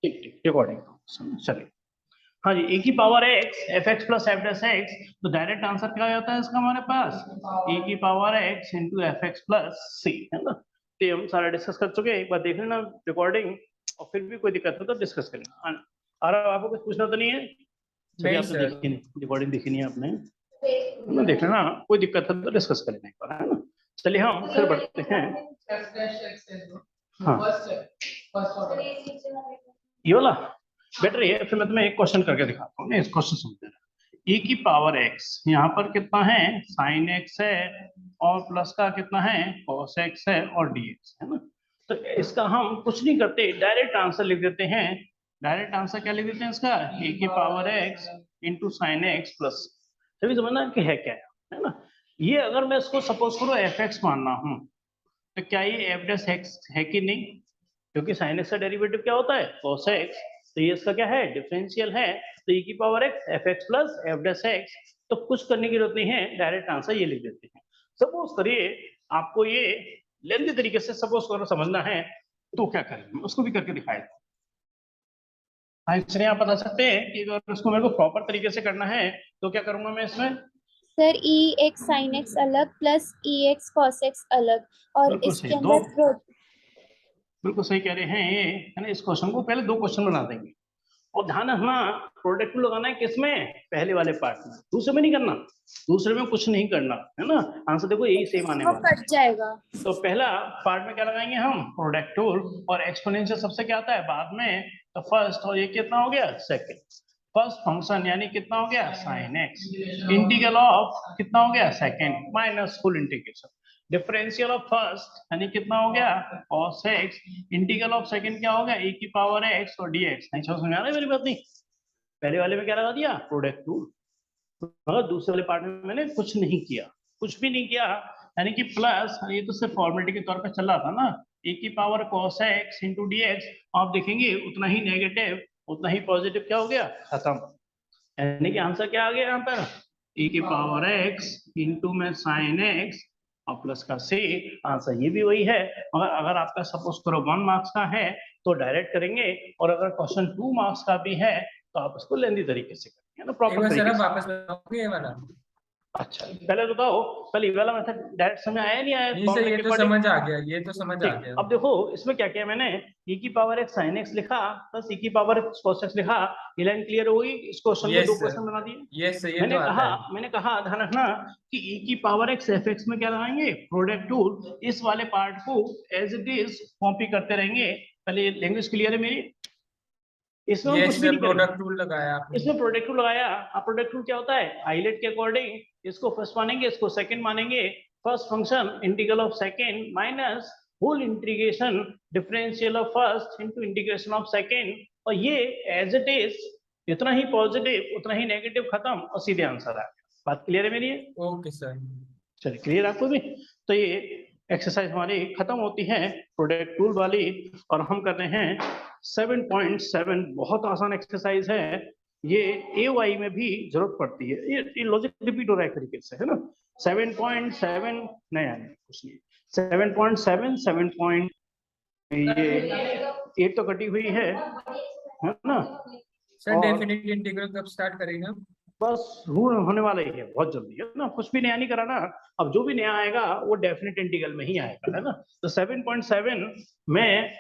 ठीक ठीक रिकॉर्डिंग चलिए। हाँ जी, ए की power X F X plus F dash X, तो डायरेक्ट आंसर क्या आता है इसका हमारे पास ए की power X into F X plus C, है ना। तो ये हम सारा डिस्कस कर चुके हैं, एक बार देख लेना रिकॉर्डिंग और फिर भी कोई दिक्कत हो तो डिस्कस करेंगे। और आपको कुछ पूछना तो नहीं है? चलिए आपने देखी नहीं, रिकॉर्डिंग देखी नहीं है आपने, देख लेना, कोई दिक्कत है तो डिस्कस करेंगे एक बार, है ना। चलिए हम फिर बढ़ते हैं। हाँ ये वाला बेटर है, फिर मैं तुम्हें एक क्वेश्चन करके दिखाता हूँ, इस क्वेश्चन समझ लेना। e की पावर x यहाँ पर कितना है, साइन x है, और प्लस का कितना है, cos x है, और dx है ना। तो इसका हम कुछ नहीं करते, डायरेक्ट आंसर लिख देते हैं। डायरेक्ट आंसर क्या लिख देते हैं इसका, e की power x into sine x plus, तभी समझना कि है क्या है ना। ये अगर मैं इसको सपोज करो एफ एक्स मानना हूँ, तो क्या ये एफ डैश एक्स है कि नहीं, क्योंकि साइन एक्स का डेरिवेटिव क्या होता है, cos x, तो ये इसका क्या है, डिफरेंशियल है। तो e की power x F X plus F dash X, तो कुछ करने की जरूरत नहीं है, डायरेक्ट आंसर ये लिख देते हैं। सपोज करिए आपको ये लेंथी तरीके से सपोज करो समझना है, तो क्या करेंगे उसको भी करके दिखाए। आंसर आप बता सकते हैं कि अगर उसको मेरे को प्रॉपर तरीके से करना है तो क्या करूंगा मैं इसमें। सर ई एक्स साइन एक्स अलग प्लस ई एक्स कॉस एक्स अलग, और बिल्कुल सही, इसके अंदर बिल्कुल सही कह रहे हैं ये, है ना। इस क्वेश्चन को पहले दो क्वेश्चन बना देंगे, और ध्यान रखना प्रोडक्ट लगाना है किसमें, पहले वाले पार्ट में, दूसरे में नहीं करना, दूसरे में कुछ नहीं करना, है ना। आंसर देखो यही सेम आने वो वाला कट जाएगा। तो पहला पार्ट में क्या लगाएंगे हम, प्रोडक्ट टूल, और एक्सपोनेंशियल सबसे क्या आता है बाद में, तो फर्स्ट, और ये कितना हो गया, सेकंड। फर्स्ट फंक्शन यानी कितना हो गया, साइन एक्स, इंटीग्रल ऑफ कितना हो गया, second, minus full integration, differential of first यानी कितना हो गया, cos x, integral of second क्या हो गया, e की पावर x और dx। नहीं समझ में आ रहा है मेरी बात, नहीं पहले वाले में क्या लगा दिया, प्रोडक्ट टूल, मगर दूसरे वाले पार्ट में मैंने कुछ नहीं किया, कुछ भी नहीं किया, यानी कि प्लस, ये तो सिर्फ फॉर्मेलिटी के तौर पे चल रहा था ना, e की power cos x into dx, आप देखेंगे उतना ही नेगेटिव उतना ही पॉजिटिव क्या हो गया, खत्म। यानी कि आंसर क्या आ गया यहाँ पर, e की पावर x इंटू में साइन x और प्लस का c, आंसर ये भी वही है। मगर अगर आपका सपोज करो 1 मार्क्स का है तो डायरेक्ट करेंगे, और अगर क्वेश्चन 2 मार्क्स का भी है तो आप उसको लेंदी तरीके से करेंगे ना, प्रॉपर तरीके से। वापस बताओगे ये वाला? अच्छा पहले बताओ, पहले ये वाला मेथड डायरेक्ट समझ आया नहीं आया, नहीं सर, फॉर्मूले ये के तो अकॉर्डिंग। समझ आ गया, ये तो समझ आ ठीक, गया। अब देखो इसमें क्या किया मैंने, e की पावर x sin x लिखा प्लस e की पावर cos x लिखा, ये लाइन क्लियर हो गई। इस क्वेश्चन को दो क्वेश्चन बना दिए। यस सर, ये तो आता है। मैंने कहा ध्यान रखना कि e की पावर x एफ एक्स में क्या लगाएंगे, प्रोडक्ट टूल, इस वाले पार्ट को एज इट इज कॉपी करते रहेंगे। पहले लैंग्वेज क्लियर है मेरी, इसमें हम कुछ यस भी सर, नहीं करेंगे। प्रोडक्ट टूल लगाया आपने। इसमें प्रोडक्ट टूल लगाया, अब प्रोडक्ट टूल क्या होता है, आइलेट के अकॉर्डिंग इसको फर्स्ट मानेंगे इसको सेकंड मानेंगे, first function integral of second minus whole integration differential of first into integration of second, और ये एज इट इज इतना ही पॉजिटिव उतना ही नेगेटिव, खत्म, और सीधे आंसर आ गया। बात क्लियर है मेरी? Okay sir. चलिए क्लियर आपको भी। तो ये एक्सरसाइज हमारी खत्म होती है प्रोडक्ट टूल वाली, और हम कर रहे हैं 7.7, बहुत आसान एक्सरसाइज है ये, AY में भी जरूरत पड़ती है, ये लॉजिक रिपीट हो रहा है एक तरीके से, है ना। 7.7 नया नहीं कुछ नहीं, 7.7 7. ये 8 तो कटी हुई है ना। सर और डेफिनेट इंटीग्रल कब स्टार्ट करेगा? बस रूल होने वाला ही है, बहुत जल्दी, है ना, कुछ भी नया नहीं कराना। अब जो भी नया आएगा वो डेफिनेट इंटीग्रल में ही आएगा, है ना। तो 7.7 मैं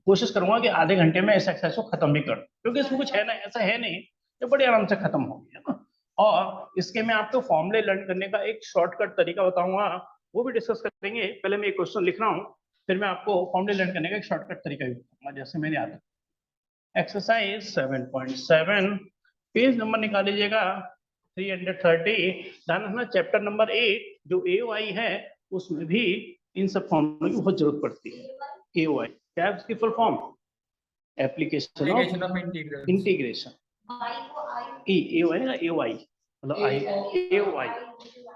कोशिश करूंगा कि आधे घंटे में इस एक्सरसाइज को खत्म भी कर दूं, क्योंकि इसमें कुछ है ना, ऐसा है नहीं, ये बड़े आराम से खत्म हो गया, है ना। और इसके मैं आपको फॉर्मूले लर्न करने का एक शॉर्टकट तरीका बताऊंगा, वो भी डिस्कस करेंगे। पहले मैं एक क्वेश्चन लिख रहा हूँ, फिर मैं आपको फॉर्मूले लर्न करने का एक शॉर्टकट तरीका भी बताऊंगा, जैसे मैंने आता एक्सरसाइज 7.7, पेज नंबर निकाल लीजिएगा 330। ध्यान रखना चैप्टर नंबर 8 जो AY है उसमें भी इन सब फॉर्मूले की बहुत जरूरत पड़ती है। AY क्या है उसकी full form, application of integration, AY ना, AY मतलब AOI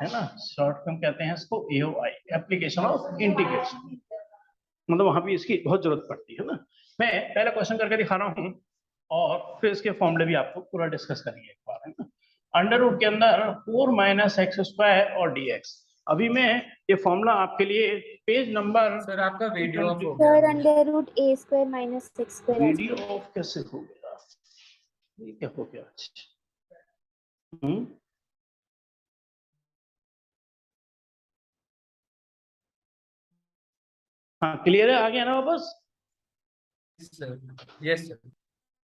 है ना, शॉर्ट फॉर्म कहते हैं इसको AOI, एप्लीकेशन ऑफ इंटीग्रेशन, मतलब वहां भी इसकी बहुत जरूरत पड़ती है ना। मैं पहला क्वेश्चन करके दिखा रहा हूँ और फिर इसके फॉर्मूले भी आपको पूरा डिस्कस करेंगे एक बार, है ना। अंडर रूट के अंदर 4 - x² और dx, अभी मैं ये फॉर्मूला आपके लिए पेज नंबर सर आपका वीडियो ऑफ हो गया sir under root A square minus six square video off कैसे हो गया, ये क्या हो गया? हाँ क्लियर है, आ गया ना वापस? सर। Yes sir.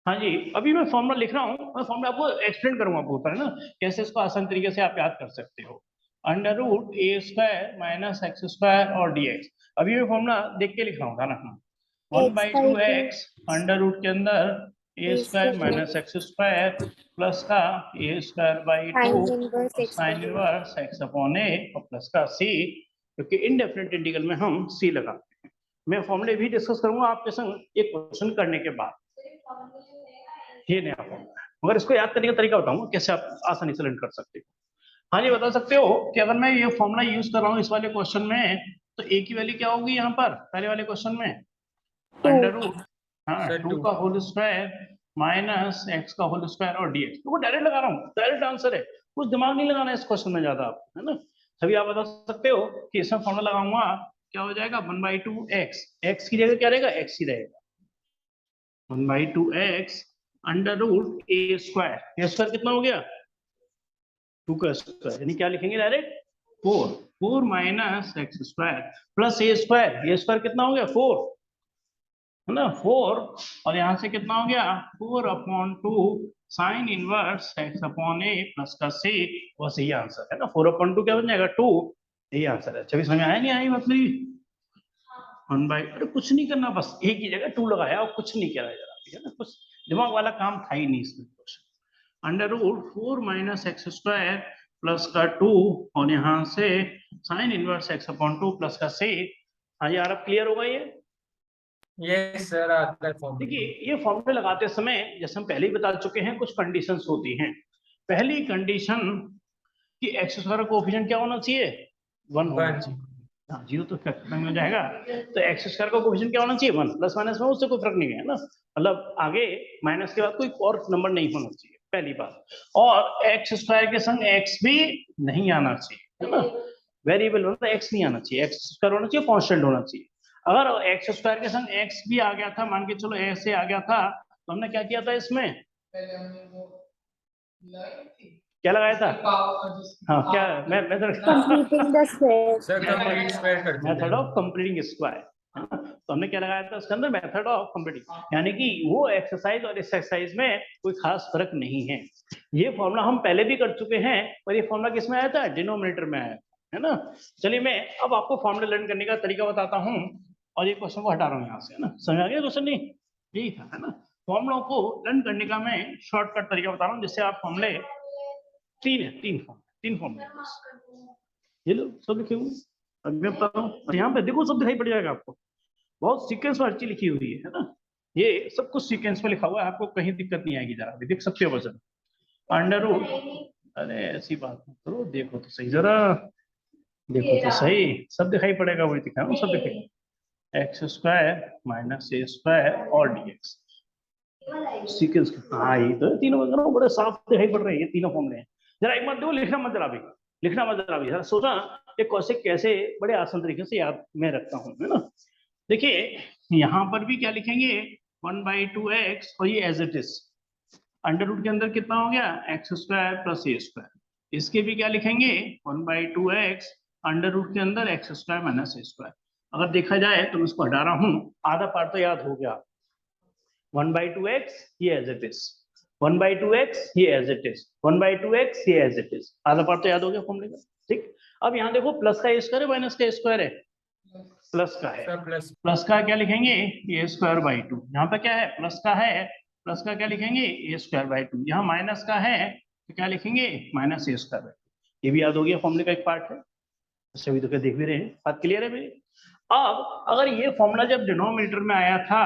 हाँ जी, अभी मैं फॉर्मूला लिख रहा हूँ, मैं फॉर्मूला आपको एक्सप्लेन करूंगा आपको ऊपर, है ना, कैसे इसको आसान तरीके से आप याद कर सकते हो। Under root A square minus X square और dx। अभी मैं फॉर्मूला देख के लिख रहा हूँ, था ना? 1/2x अंडर रूट के अंदर A square minus X square plus का A square by two sine inverse X upon A और प्लस का सी, क्योंकि इनडेफिनेट इंटीग्रल में हम सी लगाते हैं। मैं फॉर्मूले भी डिस्कस करूंगा आपके संग एक क्वेश्चन करने के बाद। ये नया फॉर्मूला है, मगर इसको याद करने का तरीका बताऊंगा कैसे आप आसानी से लर्न कर सकते हो। हाँ जी, बता सकते हो कि अगर मैं ये फॉर्मूला यूज कर रहा हूँ इस वाले क्वेश्चन में, तो ए की वैल्यू क्या होगी यहाँ पर पहले वाले क्वेश्चन में? अंडर रूट हाँ सर 2 2 का होल स्क्वायर माइनस एक्स का होल स्क्वायर और dx। तो वो डायरेक्ट लगा रहा हूँ, डायरेक्ट आंसर है, कुछ दिमाग नहीं लगाना है इस क्वेश्चन में ज्यादा आपको, है ना? तभी आप बता सकते हो कि इसमें फॉर्मूला लगाऊंगा क्या हो जाएगा, 1/2x, x की जगह क्या रहेगा, x ही रहेगा, 1/2x under root A square कितना हो गया, 2 का स्क्वायर, यानी क्या लिखेंगे direct 4 minus X square plus A square कितना हो गया 4, है ना 4, और यहां से कितना हो गया 4/2 साइन इनवर्स एक्स अपॉन ए प्लस का सी, बस यही आंसर है ना, 4/2 क्या बन जाएगा 2, यही आंसर है। चलिए समझ आया नहीं आई मतलब 1/, अरे कुछ नहीं करना, बस एक ही जगह 2 लगाया और कुछ नहीं किया जरा, ठीक है ना, कुछ दिमाग वाला काम था ही नहीं इसमें। Under root 4 minus X square plus का 2 और यहाँ से sine inverse X upon 2 plus का सी। हाँ यार, अब क्लियर होगा ये? यस सर आता है फॉर्मूला। देखिए ये फॉर्मूले लगाते समय जैसे हम पहले ही बता चुके हैं कुछ कंडीशंस होती हैं। पहली कंडीशन कि एक्स स्क्वायर का कोएफिशिएंट क्या होना चाहिए, 1 होना 1 चाहिए। हाँ, जीरो तो खत्म हो जाएगा, तो एक्स स्क्वायर का कोएफिशिएंट क्या होना चाहिए 1, प्लस माइनस में उससे कोई फर्क नहीं है ना, मतलब आगे माइनस के बाद कोई और नंबर नहीं होना चाहिए, पहली बात। और एक्स स्क्वायर के संग एक्स भी नहीं आना चाहिए, है ना, वेरिएबल मतलब एक्स नहीं आना चाहिए, एक्स स्क्वायर होना चाहिए, कांस्टेंट होना चाहिए। अगर एक्स स्क्वायर के संग एक्स भी आ गया था, मान के चलो ऐसे आ गया था, तो हमने क्या किया था इसमें, क्या लगाया था? हाँ क्या मैं completing the square sir complete square करते थे मेथड ऑफ कंप्लीटिंग स्क्वायर, तो हमने क्या लगाया था उसके अंदर, मेथड ऑफ कंप्लीटिंग, यानी कि वो एक्सरसाइज और इस एक्सरसाइज में कोई खास फर्क नहीं है। ये फॉर्मूला हम पहले भी कर चुके हैं, और ये फॉर्मूला किसमें आया था, डिनोमिनेटर में आया, है ना। चलिए मैं अब आपको फॉर्मूला लर्न करने का तरीका बताता हूँ, और ये क्वेश्चन को हटा रहा हूँ यहाँ से, है ना, समझ आ गया क्वेश्चन? नहीं यही था, है ना। फॉर्मूला को लर्न करने का मैं शॉर्टकट तरीका बता रहा हूँ, जिससे आप फॉर्मूले तीन फॉर्मूले ये लो सब लिखे हुए, अब मैं बता रहा हूँ, यहाँ पे देखो सब दिखाई पड़ जाएगा आपको, बहुत सीक्वेंस में हर चीज लिखी हुई है ना, ये सब कुछ सीक्वेंस में लिखा हुआ है, आपको कहीं दिक्कत नहीं आएगी, जरा भी देख सकते हो वजन अंडर रूट, अरे ऐसी बात मत करो, देखो तो सही जरा, देखो तो सही, सब दिखाई पड़ेगा, वही दिखा रहा हूँ, सब दिखेगा, x square minus A square और dx सीक्वेंस। हाँ ये तो तीनों वगैरह बड़े साफ दिखाई पड़ रहे हैं, ये तीनों फॉर्मूले हैं। जरा एक बात देखो, लिखना मत जरा भी, लिखना मत जरा भी, जरा सोचा ये कौशल कैसे बड़े आसान तरीके से याद में रखता हूँ, है ना। देखिए यहाँ पर भी क्या लिखेंगे 1/2x, और ये as it is under root के अंदर कितना हो गया X square plus A square, इसके भी क्या लिखेंगे 1/2x अंडर रूट के अंदर X square minus A square. अगर देखा जाए तो मैं इसको हटा रहा हूँ, आधा पार्ट तो याद हो गया, 1/2x ये एज इट इज, 1/2x ये एज इट इज, 1/2x ये एज इट इज, आधा पार्ट तो याद हो गया फॉर्मूले का, ठीक। अब यहाँ देखो प्लस का ए स्क्वायर है माइनस का ए स्क्वायर है, प्लस का है, सर प्लस प्लस का क्या लिखेंगे ए स्क्वायर बाई 2, यहाँ पे क्या है प्लस का है, प्लस का क्या लिखेंगे ए स्क्वायर बाई 2, यहाँ माइनस का है तो क्या लिखेंगे माइनस ए स्क्वायर बाई 2, ये भी याद हो गया, फॉर्मूले का एक पार्ट है, सभी तो क्या देख भी रहे हैं, बात क्लियर है मेरी। अब अगर ये फॉर्मूला जब डिनोमिनेटर में आया था,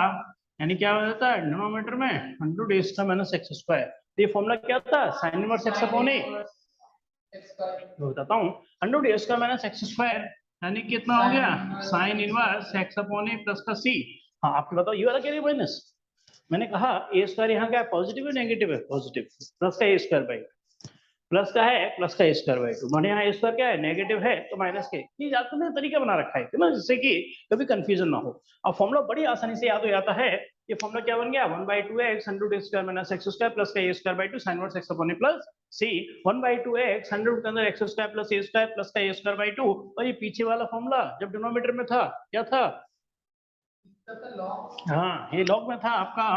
यानी क्या हो जाता है डिनोमिनेटर में under A square minus X square, तो ये फॉर्मूला क्या था साइन इनवर्स एक्स अपॉन ए, बताता हूँ, under A square minus X square यानी कितना हो गया साइन इनवर्स एक्स अपॉन ए प्लस का सी। हाँ आपको बताओ ये वाला क्या है माइनस, मैंने कहा ए स्क्वायर यहाँ क्या है पॉजिटिव है नेगेटिव है, पॉजिटिव, प्लस का ए स्क्वायर बाई, प्लस का है, प्लस का स्क्वायर बाई 2, माने यहाँ स्क्वायर क्या है, नेगेटिव है तो माइनस के। ये आपने तरीका बना रखा है ना, जिससे कि कभी कंफ्यूजन ना हो। अब फॉर्मूला बड़ी आसानी से याद हो जाता है। ये फॉर्मूला क्या बन गया, 1/2x 100 square minus x square plus का a square by 2 sin inverse x upon a plus c। 1/2x 100 के अंदर x square plus a square plus का a स्क्वायर बाई 2। और ये पीछे वाला फॉर्मूला जब डिनोमिनेटर में था क्या था, हाँ ये लॉग में था आपका,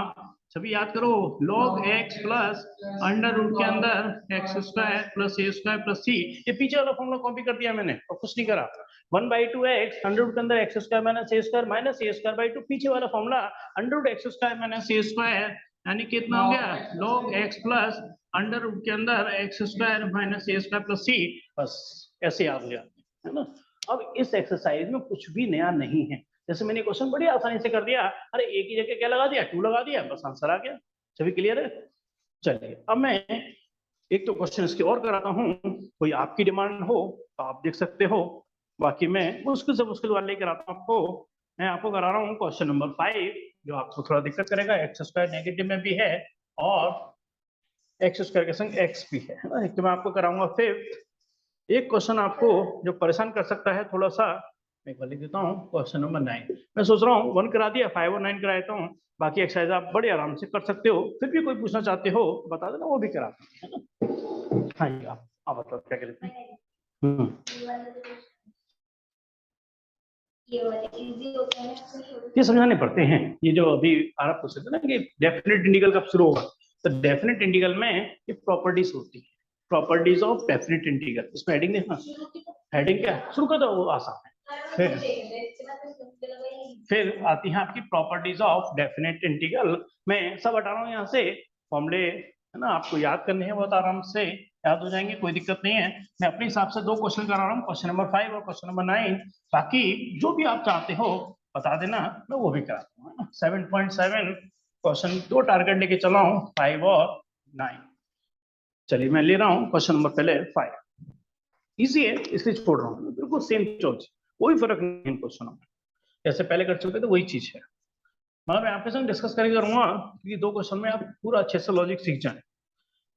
सभी याद करो, log x plus under root के अंदर X square plus A square plus C. ये पीछे वाला फॉर्मूला कॉपी कर दिया मैंने और कुछ नहीं करा। 1/2x अंडर रूट के अंदर X square minus A square by 2, पीछे वाला formula under root X square minus A square, यानी कितना हो गया, log x plus under root के अंदर X square minus A square plus C. बस ऐसे याद हो जाता है ना। अब इस एक्सरसाइज में कुछ भी नया नहीं है, जैसे मैंने क्वेश्चन बड़ी आसानी से कर दिया, अरे ए की जगह क्या लगा दिया, 2 लगा दिया, बस आंसर आ गया। सभी क्लियर है? चलिए अब मैं एक तो क्वेश्चन इसके और कराता हूँ, कोई आपकी डिमांड हो तो आप देख सकते हो, बाकी मैं मुश्किल से मुश्किल वाले कराता हूँ आपको। मैं आपको करा रहा हूँ क्वेश्चन नंबर 5, जो आपको थोड़ा दिक्कत करेगा, एक्स स्क्वायर नेगेटिव में भी है और एक्स स्क्वायर के संग एक्स भी है ना। एक तो मैं आपको कराऊंगा 5th। एक क्वेश्चन आपको जो परेशान कर सकता है थोड़ा सा, मैं लिख देता हूँ, क्वेश्चन नंबर 9। मैं सोच रहा हूँ 1 करा दिया, 5 और 9 करा देता हूँ, बाकी एक्सरसाइज आप बड़े आराम से कर सकते हो। फिर भी कोई पूछना चाहते हो तो बता देना, वो भी करा है ना। हाँ जी, आप बताओ क्या कहते हैं। ये समझाने पड़ते हैं, ये जो अभी आप पूछ रहे थे ना कि डेफिनेट इंटीग्रल कब शुरू होगा, तो डेफिनेट इंटीग्रल में ये प्रॉपर्टीज होती है, प्रॉपर्टीज ऑफ डेफिनेट इंटीग्रल। इसमें हेडिंग देखना, हेडिंग क्या शुरू कर दो, वो आसान है। फिर आती है आपकी प्रॉपर्टीज ऑफ डेफिनेट इंटीग्रल। मैं सब हटा रहा हूँ यहाँ से, फॉर्मूले है ना, आपको याद करने हैं, बहुत आराम से याद हो जाएंगे, कोई दिक्कत नहीं है। मैं अपने हिसाब से 2 क्वेश्चन करा रहा हूँ, क्वेश्चन नंबर 5 और क्वेश्चन नंबर 9। बाकी जो भी आप चाहते हो बता देना, मैं वो भी कराता हूँ। 7.7 क्वेश्चन 2 टारगेट लेके चला हूँ, 5 और 9। चलिए मैं ले रहा हूँ क्वेश्चन नंबर पहले 5, इजी है, इसलिए छोड़ रहा हूँ, बिल्कुल सेम चोज, कोई फर्क नहीं इन क्वेश्चनों में, जैसे पहले कर चुके थे वही चीज है। मतलब मैं आपके साथ डिस्कस करके करूंगा कि 2 क्वेश्चन में आप पूरा अच्छे से लॉजिक सीख जाए।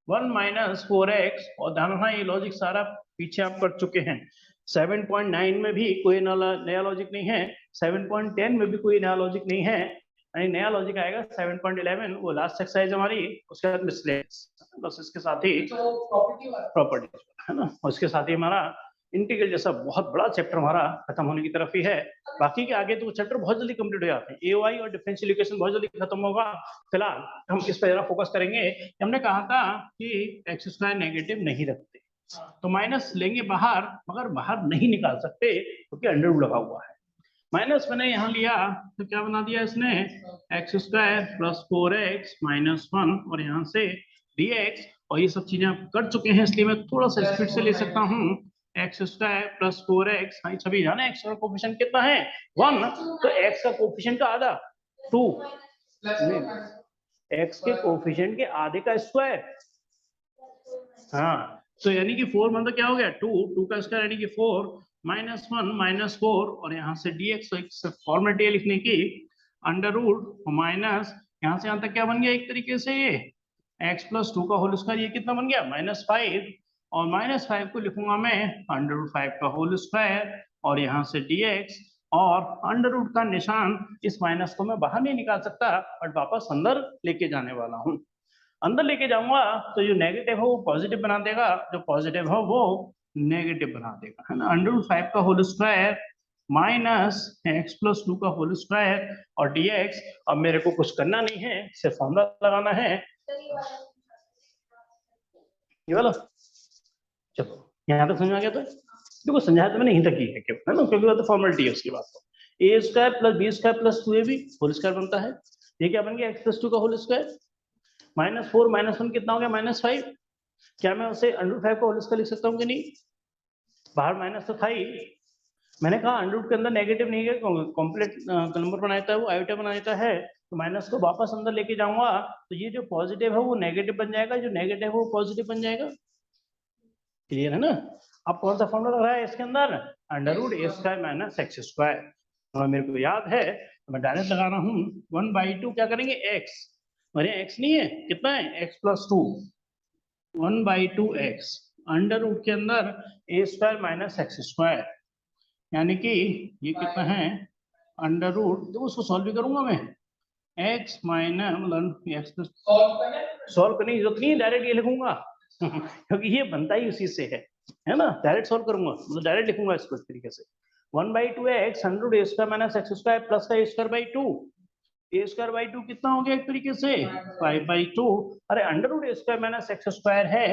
1 - 4x, और ध्यान रखना ये लॉजिक सारा पीछे आप कर चुके हैं। 7.9 में भी कोई नया लॉजिक नहीं है, 7.10 में भी कोई नया लॉजिक नहीं है, यानी नया लॉजिक आएगा 7.11, वो लास्ट एक्सरसाइज हमारी, उसके बाद मिसलेनियस, बस इसके साथ ही प्रॉपर्टी है ना, उसके साथ ही हमारा इंटीग्रल जैसा बहुत बड़ा चैप्टर हमारा खत्म होने की तरफ ही है। बाकी के आगे तो चैप्टर बहुत जल्दी कंप्लीट हो जाते हैं, एओआई और डिफरेंशियल इक्वेशन बहुत जल्दी खत्म होगा। फिलहाल हम इस पर जरा फोकस करेंगे। हमने कहा था कि एक्स स्क्वायर नेगेटिव नहीं रखते, तो माइनस लेंगे बाहर, मगर बाहर नहीं निकाल सकते क्योंकि अंडर रूट लगा हुआ है। माइनस मैंने यहाँ लिया तो क्या बना दिया इसने, x square plus 4x minus 1, और यहाँ से dx, और ये सब चीजें आप कर चुके हैं, इसलिए मैं थोड़ा सा स्पीड से ले सकता हूँ। एक्स स्क्वायर प्लस 4x, हाँ सभी जाना एक्स का कोफिशिएंट कितना है 1, तो x का कोफिशिएंट का आधा 2, x के कोफिशिएंट के आधे का स्क्वायर, हाँ तो यानी कि 4 मतलब क्या हो गया 2, 2 का स्क्वायर यानी कि 4, -1 -4, और यहाँ से dx, तो फॉर्मेट लिखने की, अंडर रूट माइनस, यहाँ से यहाँ तक क्या बन गया एक तरीके से, ये x + 2 का होल स्क्वायर, ये कितना बन गया -5, और -5 को लिखूंगा मैं अंडर रूट 5 का होल स्क्वायर, और यहाँ से dx, और अंडर रूट का निशान, इस माइनस को मैं बाहर नहीं निकाल सकता, बट वापस अंदर लेके जाने वाला हूँ। अंदर लेके जाऊंगा तो जो नेगेटिव है वो पॉजिटिव बना देगा, जो पॉजिटिव है वो नेगेटिव बना देगा, है ना। अंडर रूट 5 का होल स्क्वायर माइनस x + 2 का होल स्क्वायर और dx। अब मेरे को कुछ करना नहीं है, सिर्फ फॉर्मूला लगाना है, ये वाला। चलो यहाँ तक समझ आ गया, तो देखो समझाया तो मैंने यहीं तक ही है, क्यों है ना, क्योंकि वो तो फॉर्मेलिटी है उसकी बात। तो a square plus b square plus 2ab whole square बनता है, ये क्या बन गया x + 2 का होल स्क्वायर, -4 -1 कितना हो गया -5। क्या मैं उसे अंडर रूट 5 का होल स्क्वायर लिख सकता हूँ कि नहीं, बाहर माइनस तो था ही, मैंने कहा अंडर रूट के अंदर नेगेटिव नहीं है, कॉम्प्लेट नंबर बना देता है, वो आयोटा बना देता है, तो माइनस को वापस अंदर लेके जाऊंगा, तो ये जो पॉजिटिव है वो नेगेटिव बन जाएगा, जो नेगेटिव है वो पॉजिटिव बन जाएगा। क्लियर है ना। अब कौन सा फॉर्मूला लग रहा है इसके अंदर, under root a square minus x square, और मेरे को याद है तो मैं डायरेक्ट लगा रहा हूँ 1/2 क्या करेंगे x, अरे x नहीं है, कितना है x + 2, 1/2x अंडर रूट के अंदर A square minus X square, यानी कि ये कितना है अंडर रूट, देखो उसको सॉल्व भी करूंगा मैं, x माइनस एक्स सॉल्व करने की जरूरत नहीं है, डायरेक्ट ये लिखूंगा क्योंकि ये बनता ही उसी से है ना, डायरेक्ट सॉल्व करूंगा मतलब डायरेक्ट लिखूंगा इसको इस तरीके से 1/2x under A square minus X square plus का A square by 2, A square by 2 कितना हो गया एक तरीके से 5/2, अरे under root A square minus X square है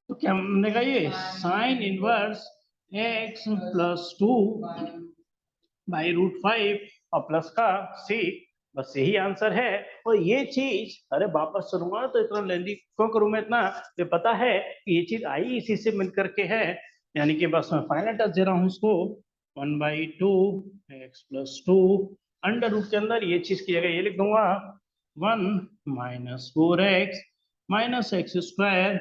तो क्या बनेगा ये sine inverse x plus 2 by root 5 और प्लस का c, बस यही आंसर है। और ये चीज, अरे वापस चलूंगा तो इतना लेंदी क्यों करूं मैं इतना, ये पता है कि ये चीज आई इसी से मिल करके है, यानी कि बस मैं फाइनल टच दे रहा हूं उसको 1/2 x प्लस 2 अंडर रूट के अंदर ये चीज की जगह ये लिख दूंगा 1 minus 4x minus X square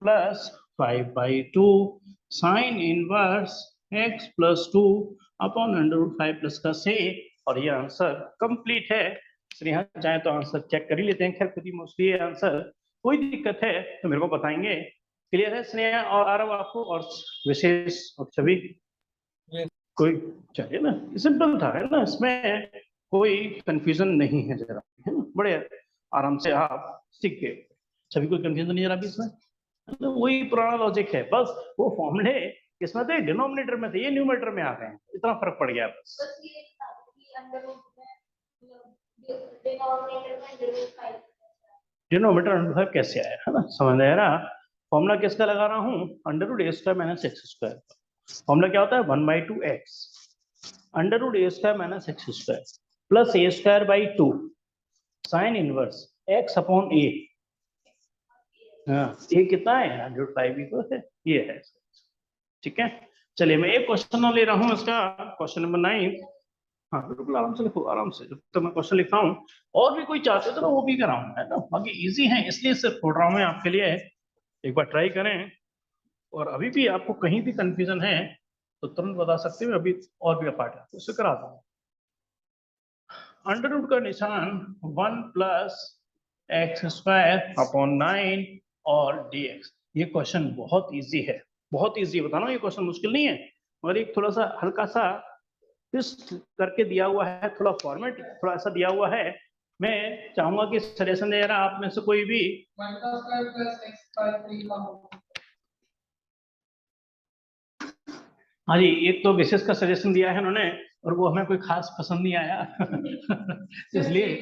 plus 5/2 sine inverse x plus 2 upon under root 5 plus का से, और ये आंसर कंप्लीट है। स्नेहा चाहे तो आंसर चेक कर ही लेते हैं, खैर खुद ही मोस्टली ये आंसर, कोई दिक्कत है तो मेरे को बताएंगे। क्लियर है स्नेहा और आरव आपको और विशेष और सभी? कोई चलिए ना, सिंपल था है ना, इसमें कोई कंफ्यूजन नहीं है जरा, है ना, बड़े आराम से आप सीख गए, सभी कोई कंफ्यूजन नहीं जरा भी इसमें, तो वही पुराना लॉजिक है, बस वो फॉर्मूले किसमें थे, डिनोमिनेटर में थे, ये न्यूमरेटर में आ गए हैं, इतना फर्क पड़ गया बस। डिनोमिनेटर अंडर रूट 5 कैसे आया है ना, समझ आया ना, फॉर्मूला किसका लगा रहा हूँ under root A square minus X square, formula क्या होता है 1/2x under root A square minus X square plus A square by 2 sine inverse x upon A, हाँ ये कितना है 100/5 इक्वल है, ये है, ठीक है। चलिए मैं एक क्वेश्चन ले रहा हूँ इसका, क्वेश्चन नंबर 9, हाँ बिल्कुल आराम से लिखो, आराम से, जब तक मैं क्वेश्चन लिखता हूँ और भी कोई चाहते तो वो भी कराऊंगा है ना, बाकी इजी है इसलिए सिर्फ छोड़ रहा हूँ मैं आपके लिए, एक बार ट्राई करें, और अभी भी आपको कहीं भी कंफ्यूजन है तो तुरंत बता सकते हो, अभी और भी पार्ट है तो उसे करा दूंगा। अंडर रूट का निशान 1 प्लस एक्स स्क्वायर अपॉन 9 और dx, ये क्वेश्चन बहुत इजी है, बहुत इजी, बता रहा हूँ ये क्वेश्चन मुश्किल नहीं है, और एक थोड़ा सा हल्का सा ट्विस्ट करके दिया हुआ है, थोड़ा फॉर्मेट थोड़ा ऐसा दिया हुआ है, मैं चाहूंगा कि सजेशन दे रहा आप में से कोई भी, हाँ जी, एक तो विशेष का सजेशन दिया है उन्होंने और वो हमें कोई खास पसंद नहीं आया इसलिए,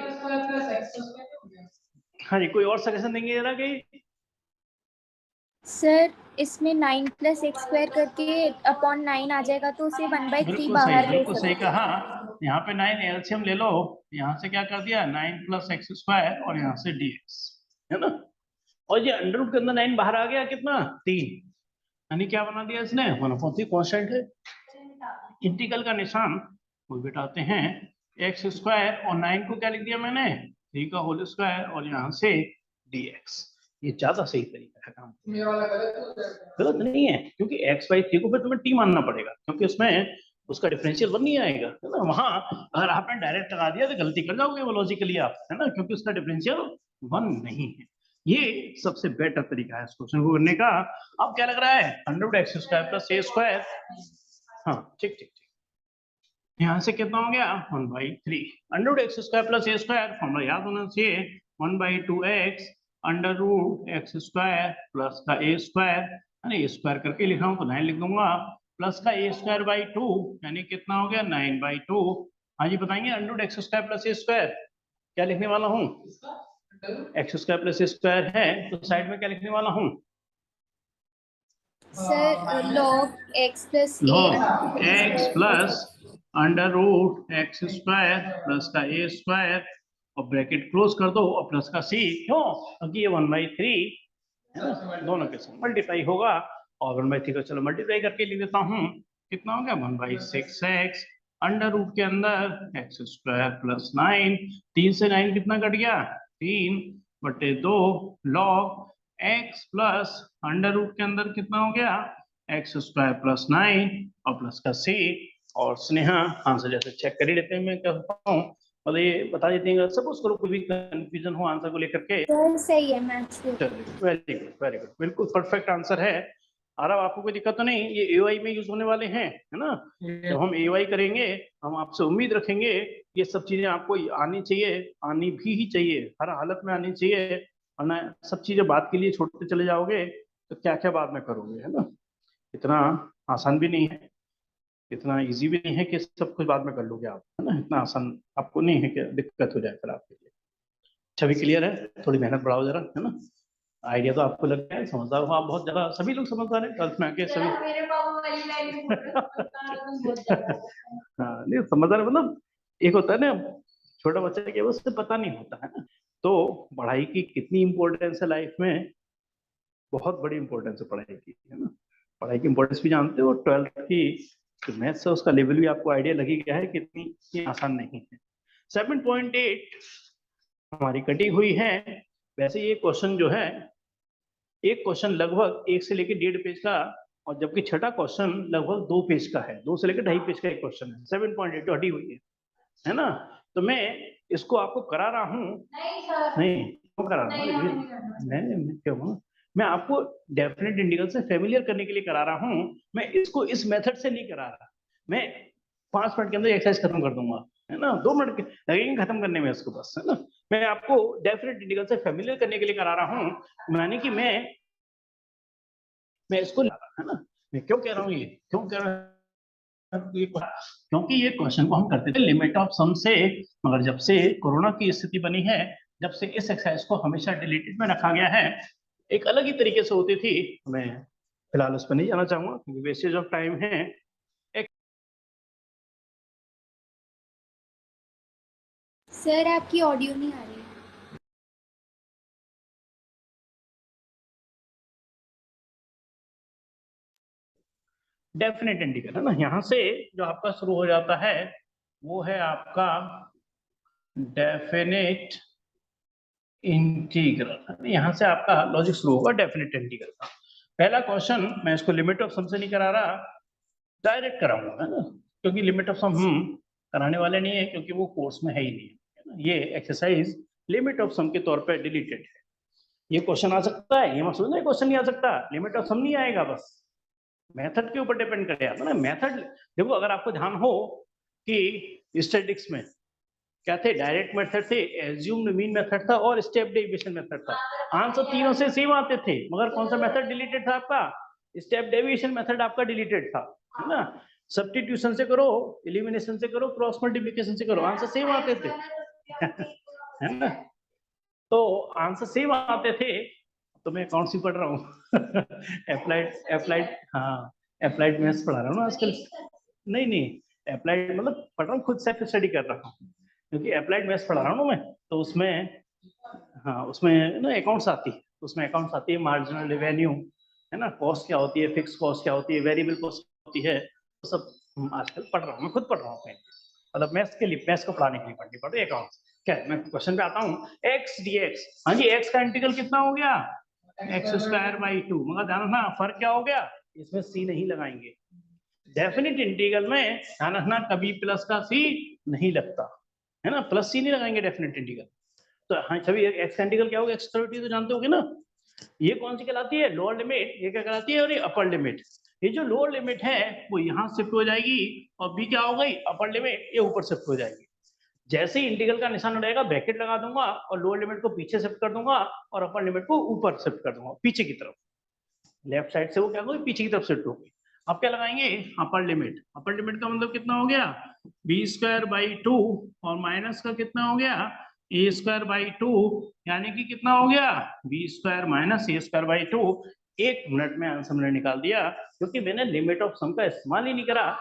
हाँ जी, कोई और सजेशन देंगे जरा कि सर इसमें 9 प्लस एक्स स्क्वायर करके अपॉन 9 आ जाएगा तो उसे 1/3 बाहर ले बिल्कुल सही सकते कहा, यहाँ पे 9 एलसीएम ले लो, यहाँ से क्या कर दिया 9 प्लस एक्स स्क्वायर और यहाँ से dx है ना, और ये अंडर रूट के अंदर 9 बाहर आ गया कितना 3, यानी क्या बना दिया इसने 1/3 कांस्टेंट है, इंटीग्रल का निशान वो बिठाते हैं एक्स स्क्वायर और 9 को क्या लिख दिया मैंने 3 का होल स्क्वायर और यहाँ से dx, ये ज्यादा सही तरीका है काम, गलत नहीं है, क्योंकि x/3 को फिर तुम्हें t मानना पड़ेगा क्योंकि उसमें उसका डिफरेंशियल 1 नहीं आएगा है ना, वहां अगर आपने डायरेक्ट लगा दिया तो गलती कर जाओगे वो लॉजिकली आप, है ना, क्योंकि उसका डिफरेंशियल 1 नहीं है, ये सबसे बेटर तरीका है इस क्वेश्चन को करने का। अब क्या लग रहा है under X square plus A square, हाँ ठीक ठीक ठीक, यहाँ से कितना हो गया 1/3 under X square plus A square, formula याद होना चाहिए 1/2x under root X square plus का ए स्क्वायर, यानी स्क्वायर करके लिखा हूँ तो 9 लिख दूंगा, प्लस का ए स्क्वायर बाई 2 यानी कितना हो गया 9/2, हाँ जी बताएंगे under X square plus A square क्या लिखने वाला हूँ, X square plus A square है तो साइड में क्या लिखने वाला हूँ sir log x plus log x plus under root X square plus का ए स्क्वायर और ब्रैकेट क्लोज कर दो और प्लस का c, क्यों क्योंकि ये 1/3 दोनों के साथ मल्टीप्लाई होगा, और 1/3 को चलो मल्टीप्लाई करके लिख देता हूँ, कितना हो गया 1/6x अंडर रूट के अंदर एक्स स्क्वायर प्लस 9, 3 से 9 कितना कट गया 3/2 log x plus under root के अंदर कितना हो गया एक्स स्क्वायर प्लस 9 और प्लस का c, और स्नेहा आंसर जैसे चेक कर ही लेते हैं, मैं कहता हूँ मतलब ये बता देते हैं, सपोज करो कोई भी कंफ्यूजन हो आंसर को लेकर के। सर सही है मैथ्स के। चलिए वेरी गुड वेरी गुड, बिल्कुल परफेक्ट आंसर है। और अब आपको कोई दिक्कत तो नहीं, ये एआई में यूज होने वाले हैं, है ना। जब हम एआई करेंगे, हम आपसे उम्मीद रखेंगे ये सब चीजें आपको आनी चाहिए, आनी भी ही चाहिए, हर हालत में आनी चाहिए, वरना सब चीजें बात के लिए छोड़ते चले जाओगे तो क्या क्या बाद में करोगे, है ना। इतना आसान भी नहीं है, इतना इजी भी नहीं है कि सब कुछ बाद में कर लोगे आप, है ना। इतना आसान आपको नहीं है कि दिक्कत हो जाए फिर आपके लिए। छवि क्लियर है, थोड़ी मेहनत बढ़ाओ जरा, है ना। आइडिया तो आपको लग गया है, समझदार हो आप बहुत ज्यादा, सभी लोग समझदार हैं 12th में आके सभी। हाँ नहीं समझदार मतलब एक होता है ना, छोटा बच्चा के उससे पता नहीं होता है ना। तो पढ़ाई की कितनी इंपॉर्टेंस है लाइफ में, बहुत बड़ी इंपॉर्टेंस है पढ़ाई की, है ना। पढ़ाई की इंपॉर्टेंस भी जानते हो, 12th की मैथ्स है उसका लेवल भी आपको आइडिया लग ही गया है कितनी आसान नहीं है। 7.8 हमारी कटी हुई है। वैसे ये क्वेश्चन जो है, एक क्वेश्चन लगभग 1 से लेकर 1.5 पेज का, और जबकि छठा क्वेश्चन लगभग 2 पेज का है, 2 से लेकर 2.5 पेज का एक क्वेश्चन है। 7.8 तो हटी हुई है ना। तो मैं इसको आपको करा रहा हूँ, नहीं क्यों करा रहा हूँ, मैं क्यों हूँ, मैं आपको डेफिनेट इंटीग्रल से फेमिलियर करने के लिए करा रहा हूँ। मैं इसको इस मेथड से नहीं करा रहा, मैं 5 मिनट के अंदर एक्सरसाइज खत्म कर दूंगा, है ना। 2 मिनट लगेंगे खत्म करने में इसको बस, है ना। मैं आपको डेफिनेट इंटीग्रल से फेमिलियर करने के लिए करा रहा हूँ, यानी कि मैं इसको, है ना। मैं क्यों कह रहा हूँ ये, क्यों कह रहा हूँ क्योंकि ये क्वेश्चन को हम करते थे लिमिट ऑफ सम से, मगर जब से कोरोना की स्थिति बनी है, जब से इस एक्सरसाइज को हमेशा डिलीटेड में रखा गया है, एक अलग ही तरीके से होती थी। मैं फिलहाल उस पर नहीं जाना चाहूंगा क्योंकि वेस्टेज ऑफ टाइम है। सर आपकी ऑडियो नहीं आ रही है। डेफिनेट इंटीग्रल है ना, यहाँ से जो आपका शुरू हो जाता है वो है आपका डेफिनेट इंटीग्रल। यहाँ से आपका लॉजिक शुरू होगा डेफिनेट इंटीग्रल का। पहला क्वेश्चन मैं इसको लिमिट ऑफ सम से नहीं करा रहा, डायरेक्ट कराऊंगा, है ना। क्योंकि लिमिट ऑफ सम हम कराने वाले नहीं है, क्योंकि वो कोर्स में है ही नहीं, है ना। ये एक्सरसाइज लिमिट ऑफ सम के तौर पे डिलीटेड है। ये क्वेश्चन आ सकता है, ये मत सोचना क्वेश्चन नहीं आ सकता, लिमिट ऑफ सम नहीं आएगा, बस मेथड के ऊपर डिपेंड करेगा ना। मेथड देखो, अगर आपको ध्यान हो कि स्टैटिस्टिक्स में क्या थे, डायरेक्ट मेथड थे, एज्यूम्ड मीन मेथड था और स्टेप डेविएशन मेथड था। आंसर तीनों से सेम आते थे, मगर कौन सा मेथड डिलीटेड था आपका, स्टेप डेविएशन मेथड आपका डिलीटेड था, है ना। सब्स्टिट्यूशन से करो, एलिमिनेशन से करो, क्रॉस मल्टीप्लिकेशन से करो, आंसर सेम आते थे है ना। तो आंसर सेम आते थे। तो मैं कौन सी पढ़ रहा हूँ अप्लाइड हाँ अप्लाइड मैथ्स पढ़ा रहा हूँ ना आजकल। नहीं नहीं अप्लाइड मतलब पढ़ रहा हूँ, खुद सेल्फ स्टडी कर रहा हूँ, क्योंकि अप्लाइड मैथ्स पढ़ा रहा हूँ ना मैं। तो उसमें हाँ उसमें ना अकाउंट्स आती है, उसमें अकाउंट्स आती है, मार्जिनल रेवेन्यू, है ना, कॉस्ट क्या होती है, फिक्स कॉस्ट क्या होती है, वेरिएबल कॉस्ट होती है, तो सब आजकल पढ़ रहा हूँ, मैं खुद पढ़ रहा हूँ। मतलब मैथ्स के लिए, मैथ्स को पढ़ाने के लिए पढ़नी पड़ रही है अकाउंट्स। क्या है, मैं क्वेश्चन पे आता हूँ, एक्स डीएक्स, हाँ जी एक्स का इंटीग्रल कितना हो गया, एक्स स्क्वायर बाई 2, मगर ध्यान रखना फर्क क्या हो गया, इसमें सी नहीं लगाएंगे। डेफिनेट इंटीग्रल में ध्यान रखना कभी प्लस का सी नहीं लगता, है ना, प्लस सी नहीं लगाएंगे डेफिनेट इंटीग्रल। तो हाँ सभी एक्स का इंटीग्रल क्या होगा, एक्स स्क्वायर तो जानते होगे ना। ये कौन सी कहलाती है, लोअर लिमिट, ये क्या कहलाती है, और ये अपर लिमिट। ये जो लोअर लिमिट है वो यहाँ शिफ्ट हो जाएगी, और बी क्या हो गई, अपर लिमिट, ये ऊपर शिफ्ट हो जाएगी। जैसे ही इंटीग्रल का निशान रहेगा ब्रैकेट लगा दूंगा, और लोअर लिमिट को पीछे शिफ्ट कर दूंगा, और अपर लिमिट को ऊपर शिफ्ट कर दूंगा, पीछे की तरफ। लेफ्ट साइड से वो क्या होगी, पीछे की तरफ शिफ्ट होगी। अब क्या लगाएंगे, अपर लिमिट। अपर लिमिट का मतलब कितना हो गया, बी स्क्वायर बाई 2, और माइनस का कितना हो गया, ए स्क्वायर बाई 2, यानी कि कितना हो गया, B square minus A square by 2। 1 minute में आंसर मैंने निकाल दिया, क्योंकि मैंने लिमिट ऑफ सम का इस्तेमाल ही नहीं करा।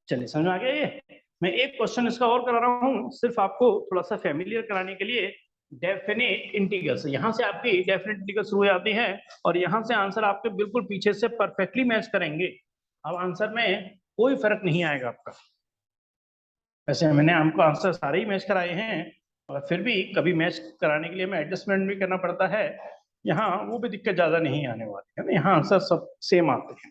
चलिए समझ में आ गया ये। मैं एक क्वेश्चन इसका और करा रहा हूँ, सिर्फ आपको थोड़ा सा फेमिलियर कराने के लिए। डेफिनेट इंटीग्रल से, यहाँ से आपकी डेफिनेट इंटीग्रल शुरू हो जाती है, और यहाँ से आंसर आपके बिल्कुल पीछे से परफेक्टली मैच करेंगे। अब आंसर में कोई फर्क नहीं आएगा आपका। वैसे मैंने हमको आंसर सारे ही मैच कराए हैं, और फिर भी कभी मैच कराने के लिए हमें एडजस्टमेंट भी करना पड़ता है। यहाँ वो भी दिक्कत ज्यादा नहीं आने वाली है ना, यहाँ आंसर सब सेम आते हैं।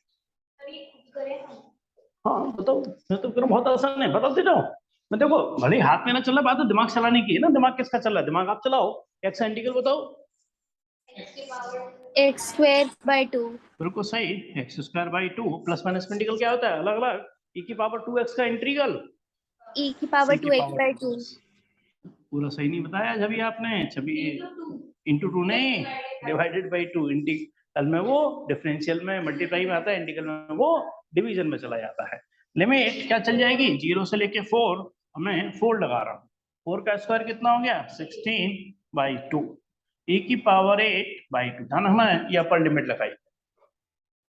हाँ बताओ, मैं तो करूँ, बहुत आसान है, बता दे रहा हूँ मैं। देखो भले ही हाथ में ना चल रहा, बात तो दिमाग चलाने की है ना। दिमाग किसका चल रहा है? दिमाग आप चलाओ। एक्स का इंटीग्रल बताओ। X square by 2। बिल्कुल सही, x square by 2 plus minus का इंटीग्रल क्या होता है? अलग अलग। ई की पावर 2x का इंटीग्रल ई की पावर सी की 2x पावर बाय 2। पूरा सही नहीं बताया छवि आपने। छवि इंटू 2 नहीं, डिवाइडेड बाई 2। इंटीग्रल में वो डिफरेंशियल में मल्टीप्लाई में आता है, इंटीग्रल में वो डिवीजन में चला जाता है। लिमिट क्या चल जाएगी? 0 से लेके 4, मैं 4 लगा रहा हूँ। 4 का स्क्वायर कितना हो गया? 16 बाई 2। e की पावर 8 बाई 2। ध्यान रखना है, ये अपर लिमिट लगाई,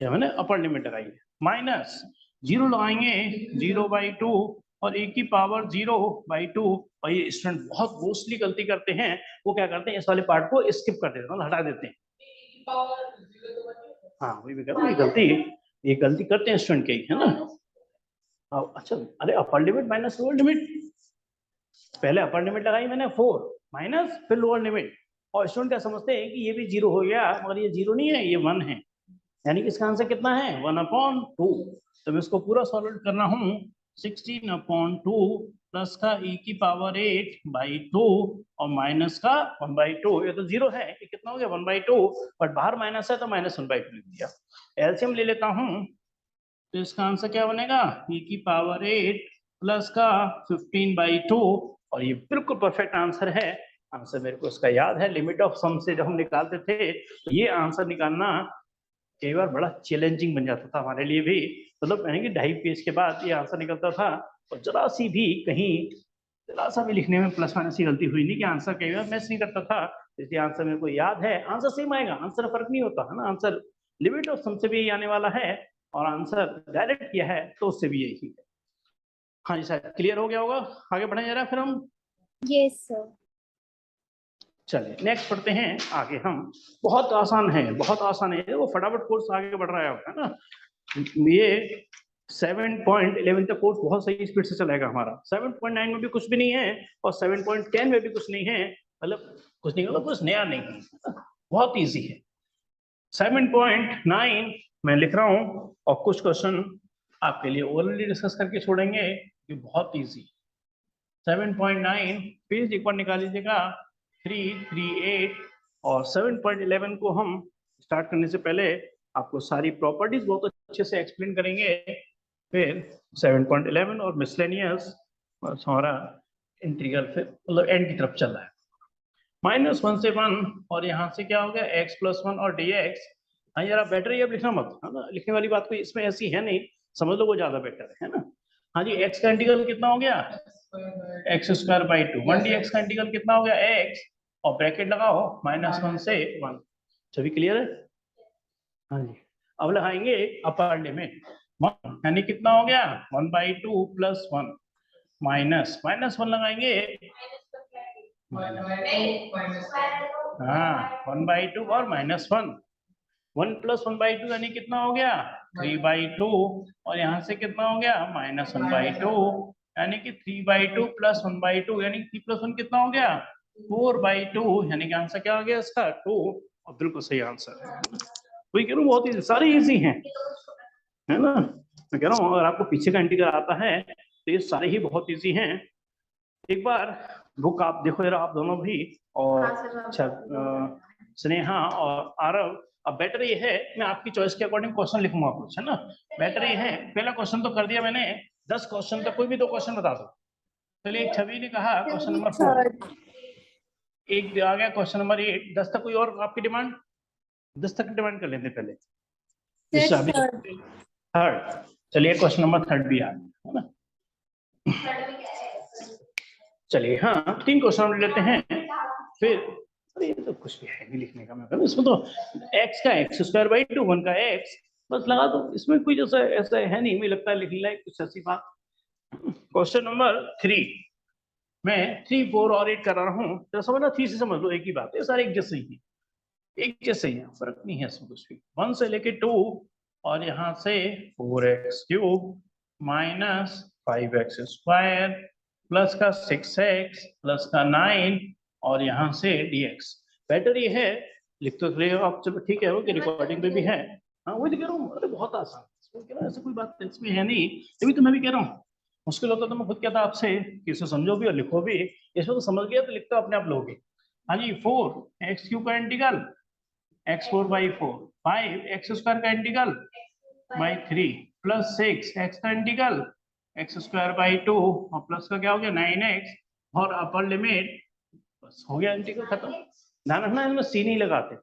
ये मैंने अपर लिमिट लगाई है। माइनस 0 लगाएंगे 0 बाई 2 और e की पावर 0 बाई 2। और ये स्टूडेंट बहुत मोस्टली गलती करते हैं, वो क्या करते हैं, इस वाले पार्ट को स्किप कर देते हैं, हटा देते हैं। हाँ वही भी कह रहा हूँ, ये गलती करते हैं स्टूडेंट के, है ना। अच्छा, अरे upper limit minus lower limit, पहले अपर लिमिट लगाई मैंने 4 माइनस फिर लोअर लिमिट। और स्टूडेंट क्या समझते हैं कि ये भी 0 हो गया, मगर ये 0 नहीं है, ये 1 है। यानी कि इसका आंसर कितना है? 1/2। तो मैं इसको पूरा सॉल्व करना हूँ। 16/2 प्लस का e की पावर 8 बाई 2 और माइनस का 1/2। ये तो 0 है, ये कितना हो गया? 1/2। बट बाहर माइनस है तो माइनस 1/2 लिख दिया। एलसीएम ले लेता हूँ, तो इसका आंसर क्या बनेगा? e की पावर 8 प्लस का 15/2। और ये बिल्कुल परफेक्ट आंसर है। आंसर मेरे को इसका याद है, लिमिट ऑफ सम से जब हम निकालते थे तो ये आंसर निकालना कई बार बड़ा चैलेंजिंग बन जाता था हमारे लिए भी। मतलब यानी कि 2.5 पेज के बाद ये आंसर निकलता था, और जरा सी भी कहीं जरा सा भी लिखने में प्लस माइनस की गलती हुई नहीं कि आंसर कई बार मैच नहीं करता था। इसलिए आंसर मेरे को याद है, आंसर सेम आएगा, आंसर फर्क नहीं होता है ना। आंसर लिमिट ऑफ सम से भी यही आने वाला है, और आंसर डायरेक्ट किया है तो उससे भी यही है। हाँ जी, शायद क्लियर हो गया होगा। आगे बढ़े जरा फिर हम। Yes sir. चलिए नेक्स्ट पढ़ते हैं आगे हम। बहुत आसान है, बहुत आसान है, वो फटाफट कोर्स आगे बढ़ रहा है ना। ये 7.11 का कोर्स बहुत सही स्पीड से चलेगा हमारा। 7.9 में भी कुछ भी नहीं है, और 7.10 में भी कुछ नहीं है। मतलब कुछ नहीं, मतलब कुछ नया नहीं है, बहुत इजी है। 7.9 मैं लिख रहा हूँ, और कुछ क्वेश्चन आपके लिए ऑलरेडी डिस्कस करके छोड़ेंगे, ये बहुत इजी। 7.9 पेज एक बार निकाल लीजिएगा, 338। और 7.11 को हम स्टार्ट करने से पहले आपको सारी प्रॉपर्टीज बहुत अच्छे से एक्सप्लेन करेंगे। फिर 7.11 और मिसलेनियस, बस हमारा इंटीग्रल फिर मतलब एंड की तरफ चल रहा है। -1 से 1, और यहाँ से क्या हो गया? x + 1 और dx। हाँ यार, आप बेटर ये लिखना मत, है ना। लिखने वाली बात कोई इसमें ऐसी है नहीं, समझ लो वो ज्यादा बेटर है ना। हाँ जी, x का इंटीग्रल कितना हो गया? x²/2। 1dx का इंटीग्रल कितना हो गया? x, और ब्रैकेट लगाओ -1 से 1। सभी क्लियर है? हाँ जी। अब लगाएंगे अपर लिमिट 1, यानी कितना हो गया? 1/2 + 1 माइनस -1 लगाएंगे। हाँ, 1/2 और -1, 1 + 1/2 यानी कितना हो गया? 3/2। और यहाँ से कितना हो गया? -1/2, यानी कि 3/2 + 1/2, यानी 3 + 1 कितना हो गया? 4/2। यानी कि आंसर क्या हो गया इसका? 2। और बिल्कुल सही आंसर है। वही कह रहा हूँ, बहुत ही सारे इजी हैं, है ना। मैं कह रहा हूँ अगर आपको पीछे का इंटीग्रल आता है तो ये सारे ही बहुत इजी हैं। एक बार बुक आप देखो जरा, आप दोनों भी, और अच्छा स्नेहा और आरव। अब बेटर ये है, मैं आपकी चॉइस के अकॉर्डिंग क्वेश्चन लिखूंगा कुछ, है ना। बेटर ये है, पहला क्वेश्चन तो कर दिया मैंने, 10 क्वेश्चन तक कोई भी 2 क्वेश्चन बता दो। चलिए, एक छवि ने कहा क्वेश्चन नंबर 4, एक आ गया क्वेश्चन नंबर 8। 10 तक कोई और आपकी डिमांड? 10 तक डिमांड कर लेते पहले, जिससे अभी थर्ड। चलिए क्वेश्चन नंबर 3 भी आ गया, है ना। चलिए हाँ, 3 क्वेश्चन हम लेते हैं फिर। अरे ये तो कुछ भी है नहीं लिखने का, मैं इसमें तो x का x²/2, 1 का x, बस लगा दो। इसमें कोई जैसा ऐसा है नहीं, मुझे लगता है लिखने लायक कुछ ऐसी बात। क्वेश्चन नंबर 3 मैं 3, 4 और 8 कर रहा हूँ, तो समझना 3 से समझ लो एक ही बात है, सारे एक जैसे ही है, एक जैसे ही है, फर्क नहीं है इसमें कुछ भी। 1 से लेके 2, और यहाँ से 4x³ -5x² प्लस का 6x प्लस का 9, और यहाँ से dx। बेटर ये है, लिख तो रहे हो आप, चलो ठीक है, वो कि रिकॉर्डिंग पे भी है। हाँ वही कह रहा हूँ, अरे बहुत आसान, ऐसा कोई बात इसमें है नहीं, तभी तो मैं भी कह रहा हूँ मुश्किल होता तो मैं खुद कहता आपसे कि इसे समझो भी और लिखो भी, इसमें तो समझ गया तो लिखता अपने आप लोगे। हाँ जी 4x³ का इंटीग्रल x4/4, 5x² का इंटीग्रल बाई 3 प्लस 6x का इंटीग्रल x²/2 और प्लस का क्या हो गया 9x और अपर लिमिट, बस हो गया इंटीग्रल खत्म। ध्यान रखना इसमें सी नहीं लगाते।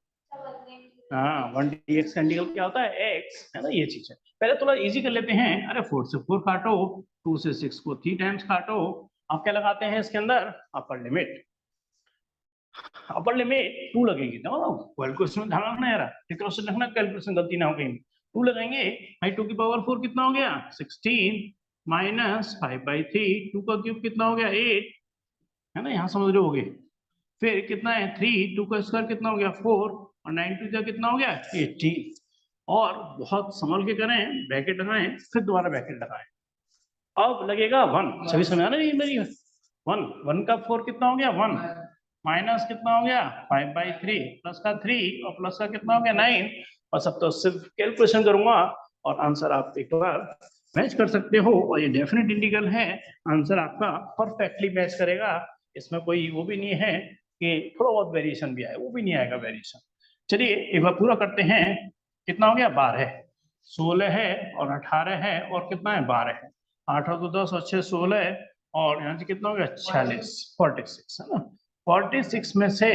हाँ 1dx का इंटीग्रल क्या होता है x, है ना, ये चीज है। पहले थोड़ा इजी कर लेते हैं। अरे 4 से 4 काटो, 2 से 6 को 3 टाइम्स काटो, आप क्या लगाते हैं इसके अंदर अपर लिमिट। अपर लिमिट 2 लगेगी ना, कैलकुलेशन में ध्यान रखना यार, कैलकुलेशन रखना, कैलकुलेशन गलती ना हो कहीं। 2 लगाएंगे भाई, 2 की पावर 4 कितना हो गया 16 माइनस 5/3, 2 का क्यूब कितना हो गया 8, है ना, यहाँ समझ रहे होगे। फिर कितना है 3, 2 का स्क्वायर कितना हो गया 4 और 9 2 का कितना हो गया 18। और बहुत संभल के करें, ब्रैकेट लगाएं फिर दोबारा ब्रैकेट लगाएं। अब लगेगा 1, सभी समझ आ रही है मेरी। 1 का 4 कितना हो गया 1 माइनस कितना हो गया 5/3 प्लस का 3 और प्लस का कितना हो गया 9। बस अब तो सिर्फ कैलकुलेशन करूंगा और आंसर आप एक बार मैच कर सकते हो, और ये डेफिनेट इंटीग्रल है, आंसर आपका परफेक्टली मैच करेगा। इसमें कोई वो भी नहीं है कि थोड़ा बहुत वेरिएशन भी आए, वो भी नहीं आएगा वेरिएशन। चलिए एक बार पूरा करते हैं। कितना हो गया 12, 16 है और 18 है और कितना है 12 है, 8 और 2 10 और 6 16 और यहाँ से कितना हो गया 46, 46 है ना। 46 में से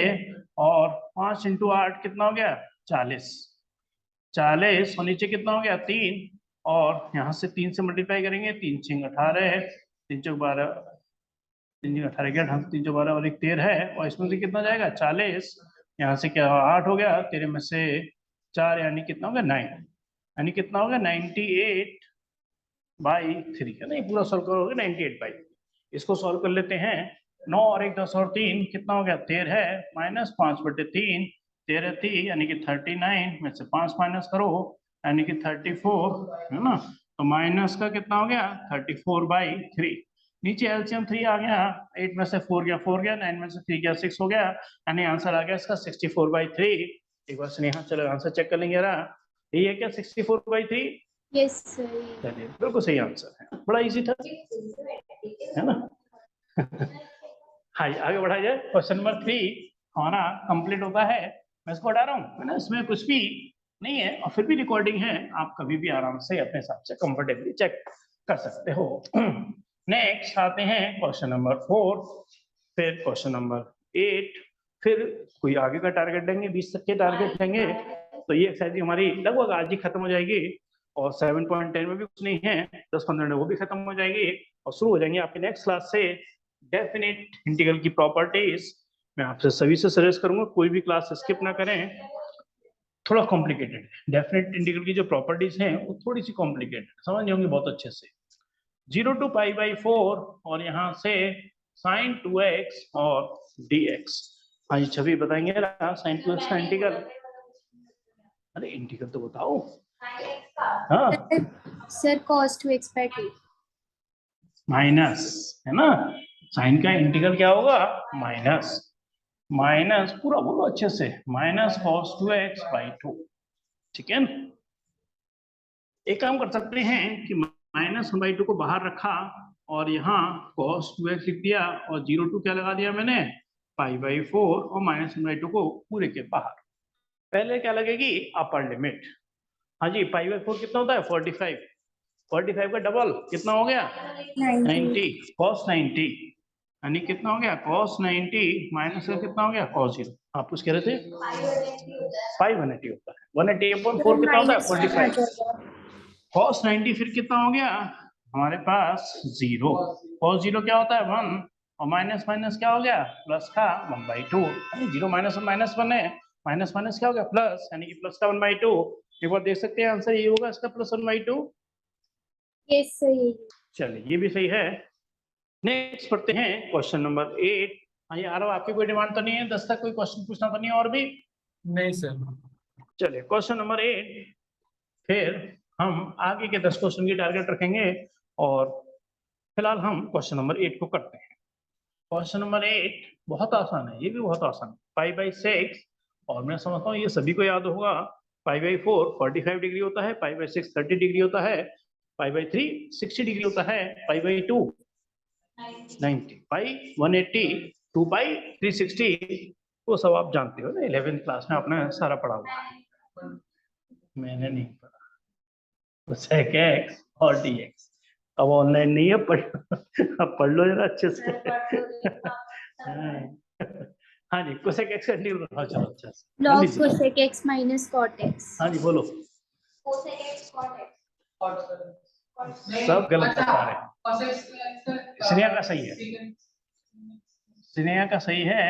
और 5 × 8 कितना हो गया 40, 40 और नीचे कितना हो गया 3 और यहाँ से 3 से मल्टीप्लाई करेंगे, 3 6 18, 3 4 12, 3 6 18 क्या 3 4 12 और 1 13 है, और इसमें से कितना जाएगा 40, यहाँ से क्या 8 हो गया, 13 में से 4 यानी कितना हो गया 9, यानी कितना हो गया 98/3 है ना। ये पूरा सॉल्व करोगे 98/3। इसको सॉल्व कर लेते हैं। 9 और 1 10 और 3 कितना हो गया 13 है, माइनस 5/3, 13 3 यानी कि 39 में से 5 माइनस करो यानी कि 34 है ना। तो माइनस का कितना हो गया 34/3। नीचे एलसीएम 3 आ गया, 8 में से 4 गया 4 गया, 9 में से 3 गया 6 हो गया, यानी आंसर आ गया इसका 64/3। एक बार स्नेहा चलो आंसर चेक कर लेंगे यार, यही है क्या 64/3? Yes sir. चलिए बिल्कुल सही आंसर है, बड़ा इजी था है ना। हाँ आगे बढ़ा जाए। क्वेश्चन नंबर 3 हमारा कंप्लीट होता है। मैं इसको हटा रहा हूँ है ना, इसमें कुछ भी नहीं है और फिर भी रिकॉर्डिंग है, आप कभी भी आराम से अपने हिसाब से कंफर्टेबली चेक कर सकते हो। नेक्स्ट आते हैं क्वेश्चन नंबर 4, फिर क्वेश्चन नंबर 8, फिर कोई आगे का टारगेट लेंगे, 20 तक के टारगेट लेंगे। तो ये एक्सरसाइज हमारी लगभग आज ही खत्म हो जाएगी, और 7.10 में भी कुछ नहीं है, 10-15 में वो भी खत्म हो जाएगी, और शुरू हो जाएंगे आपके नेक्स्ट क्लास से डेफिनेट इंटीग्रल की प्रॉपर्टीज। मैं आपसे सभी से सजेस्ट करूंगा कोई भी क्लास स्किप ना करें, थोड़ा कॉम्प्लिकेटेड है। डेफिनेट इंटीग्रल की जो प्रॉपर्टीज हैं वो थोड़ी सी कॉम्प्लिकेटेड, समझ होंगे बहुत अच्छे से। 0 to π/4 और यहाँ से sin 2x और dx। हाँ छवि बताएंगे sin 2x का इंटीग्रल। अरे इंटीग्रल तो बताओ। हाँ सर cos 2x/2 माइनस है ना, साइन का इंटीग्रल क्या होगा माइनस, माइनस पूरा बोलो अच्छे से, माइनस cos 2x/2। ठीक है, एक काम कर सकते हैं कि -1/2 को बाहर रखा और यहाँ cos 2x लिख दिया और 0 to क्या लगा दिया मैंने π/4 और -1/2 को पूरे के बाहर। पहले क्या लगेगी अपर लिमिट। हाँ जी π/4 कितना होता है 45, 45 का डबल कितना हो गया 90, cos 90 यानी कितना हो गया cos 90 माइनस का कितना हो गया cos 0। आप कुछ कह रहे थे 5/180 होता है, 180/4 कितना होता है 45, cos 90 फिर कितना हो गया हमारे पास 0, cos 0 क्या होता है 1 और माइनस माइनस क्या हो गया प्लस का 1/2, यानी 0 माइनस -1 है, माइनस माइनस क्या हो गया प्लस, यानी कि प्लस का 1/2। एक बार देख सकते हैं आंसर ये होगा इसका प्लस 1/2। Yes sir. चलिए ये भी सही है। नेक्स्ट पढ़ते हैं क्वेश्चन नंबर 8। हाँ ये आरव आपकी कोई डिमांड तो नहीं है 10 तक कोई क्वेश्चन पूछना तो नहीं है और भी? नहीं सर। चलिए क्वेश्चन नंबर 8, फिर हम आगे के 10 क्वेश्चन की टारगेट रखेंगे और फिलहाल हम क्वेश्चन नंबर 8 को करते हैं। क्वेश्चन नंबर 8 बहुत आसान है, ये भी बहुत आसान है, π/6 और मैं समझता हूँ ये सभी को याद होगा पाई बाई 4 45 डिग्री होता है, पाई बाई 6 30 डिग्री होता है, पाई बाई 3 60 डिग्री होता है, पाई बाई 2 90, पाई 180, 2 पाई 360, वो सब आप जानते हो ना, 11th क्लास में आपने सारा पढ़ा हुआ। मैंने नहीं पढ़ा सेक एक्स और डी एक्स। अब ऑनलाइन नहीं है, अब पढ़ लो जरा अच्छे से। हाँ जी, कोसेक एक्स का इंटीग्रल बताओ, चलो अच्छा से log जल्दी से। cosec x minus cot x। हाँ जी बोलो। cosec x cot x। सब गलत बता रहे हैं। स्नेहा का सही है, स्नेहा का सही है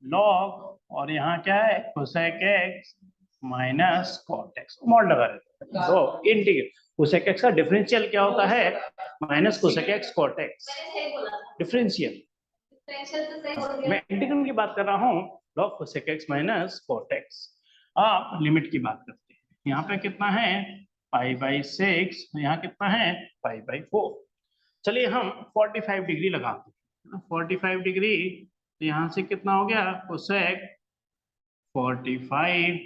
लॉग, और यहाँ क्या है cosec X minus cot X, mod लगा रहे थे तो इंटीग्रल कोसेक एक्स का डिफरेंशियल क्या होता है, minus cosec X cot X differential. मैं इंटीग्रल की बात कर रहा हूँ, log cosec X minus cot X. आप लिमिट की बात करते हैं, यहाँ पे कितना है पाई बाई 6, यहाँ कितना है पाई बाई 4। चलिए हम 45 डिग्री लगाते हैं, 45 डिग्री, तो यहाँ से कितना हो गया कोसेक 45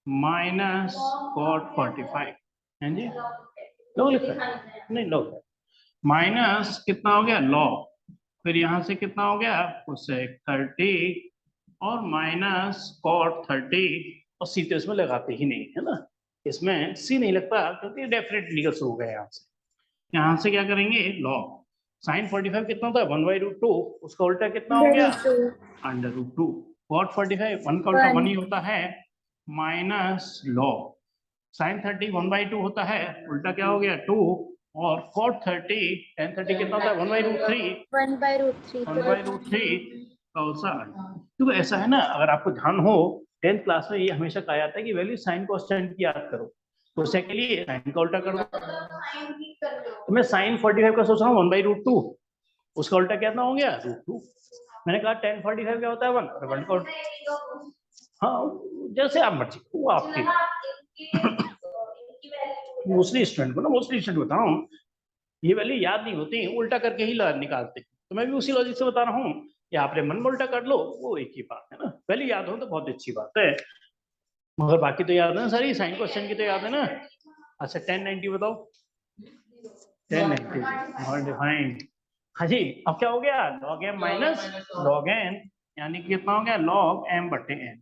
माइनस कॉट 45 है जी, लोग लिखा है नहीं, लोग माइनस कितना हो गया लॉग, फिर यहाँ से कितना हो गया कोसेक 30 और माइनस कॉट 30, और सी तो इसमें लगाते ही नहीं है ना, इसमें सी नहीं लगता क्योंकि डेफिनेट इंटीग्रल शुरू हो गया यहाँ से क्या करेंगे लॉग साइन 45 कितना होता है 1/√2, उसका उल्टा कितना हो गया √2, कॉट 45 1 का उल्टा 1 ही होता है माइनस लॉग साइन 30 1/2 होता है, उल्टा क्या हो गया 2, और cot 30 tan 30 कितना होता है 1/√3 क्योंकि ऐसा है ना, अगर आपको ध्यान हो 10th क्लास में ये हमेशा कहा जाता है कि वैल्यू साइन कांस्टेंट की याद करो, तो उसके लिए साइन का उल्टा कर दो। तो मैं साइन 45 का सोच रहा हूँ 1/√2, उसका उल्टा कितना हो गया √2। मैंने कहा tan 45 क्या होता है 1 का, हाँ जैसे आप मर्जी, वो आपकी मोस्टली स्टूडेंट को ना, मोस्टली स्टूडेंट बता रहा हूँ ये वैल्यू याद नहीं होती, उल्टा करके ही निकालते, तो मैं भी उसी लॉजिक से बता रहा हूँ, या आपने मन में उल्टा कर लो वो एक ही बात है ना, वैल्यू याद हो तो बहुत अच्छी बात है, मगर बाकी तो याद है ना सारी, साइन क्वेश्चन की तो याद है ना। अच्छा 1090 बताओ, 1090 नॉट डिफाइंड। हाँ जी, अब क्या हो गया log m minus log n, यानी कि कितना हो गया log m बटे n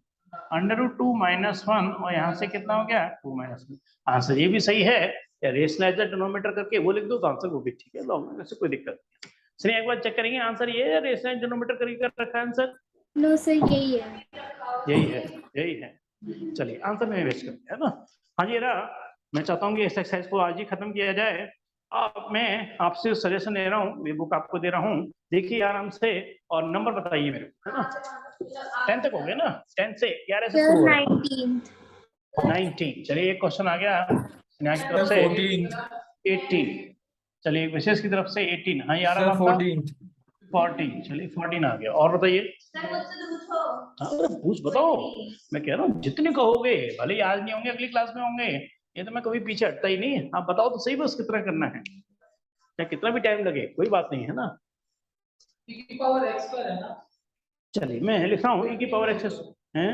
√2 माइनस 1, और यहाँ से कितना हो गया 2 माइनस 1। आंसर ये भी सही है, या रेशनलाइजर डिनोमिनेटर करके वो लिख दो तो आंसर वो भी ठीक है, लॉग में से कोई दिक्कत नहीं। चलिए एक बार चेक करेंगे आंसर ये है, रेशनलाइजर डिनोमिनेटर करके कर रखा है आंसर, नो सर यही है, यही है, यही है। चलिए आंसर में वेस्ट करते हैं ना। हाँ जी रहा, मैं चाहता हूँ कि इस एक्सरसाइज को आज ही खत्म किया जाए। अब मैं आपसे सजेशन ले रहा हूँ, ये बुक आपको दे रहा हूँ, देखिए आराम से और नंबर बताइए मेरे को, है ना। 10 तक हो गया ना, 10 से 11 से शुरू हो रहा है 19। चलिए एक क्वेश्चन आ गया स्नेहा की तरफ से 18, चलिए एक विशेष की तरफ से 18, हाँ यार अब आपका 14, चलिए 14 आ गया, और बताइए। हाँ पूछ बताओ, मैं कह रहा हूँ जितने कहोगे भले ही आज नहीं होंगे अगली क्लास में होंगे, ये तो मैं कभी पीछे हटता ही नहीं, आप बताओ तो सही बस कितना करना है, चाहे कितना भी टाइम लगे कोई बात नहीं है ना। चलिए मैं लिख रहा हूँ e की पावर x है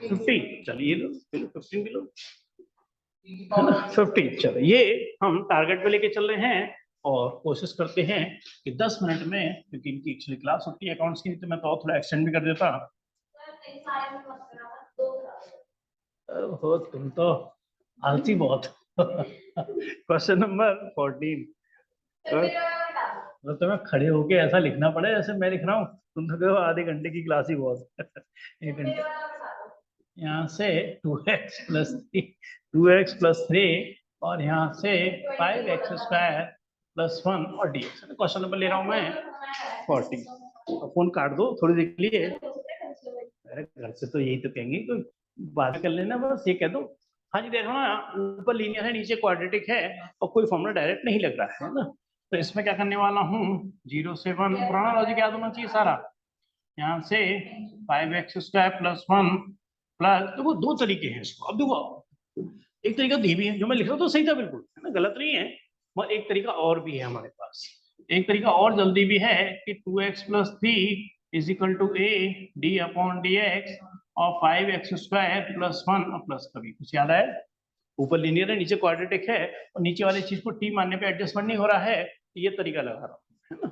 50, चलिए लो 15 किलो 50। चलो ये हम टारगेट पे लेके चल रहे हैं और कोशिश करते हैं कि 10 मिनट में, क्योंकि इनकी एक्चुअली क्लास होती है अकाउंट्स की, तो मैं तो थोड़ा एक्सटेंड भी कर देता। हो तुम तो आलसी बहुत। क्वेश्चन नंबर 14, तो तुम्हें खड़े होके ऐसा लिखना पड़े जैसे मैं लिख रहा हूँ, तुम तो कहो आधे घंटे की क्लास ही बहुत। 1 घंटे यहाँ से 2x प्लस 3 और यहाँ से 5x² + 1 और dx। क्वेश्चन नंबर ले रहा हूँ मैं 40। फोन काट दो थोड़ी देर के लिए, अरे घर से तो यही तो कहेंगे कोई बात कर लेना, बस ये कह दो। हाँ जी देखो ना, ऊपर लीनियर है नीचे क्वाड्रेटिक है और कोई फॉर्मूला डायरेक्ट नहीं लग रहा है ना, तो इसमें क्या करने वाला हूँ 0 से 1, पुराना लॉजिक याद होना चाहिए सारा। यहाँ से 5x² + 1 प्लस, देखो दो तरीके हैं इसको, अब देखो एक तरीका तो ये भी है जो मैं लिख रहा हूँ तो सही था बिल्कुल, है ना, गलत नहीं है, मगर एक तरीका और भी है हमारे पास, एक तरीका और जल्दी भी है कि 2x + 3 = a d/dx और 5x स्क्वायर प्लस 1 और प्लस कभी कुछ याद आया? ऊपर लीनियर है, नीचे क्वाड्रेटिक है, और नीचे वाली चीज को t मानने पे एडजस्टमेंट नहीं हो रहा है, ये तरीका लगा रहा हूँ, है ना।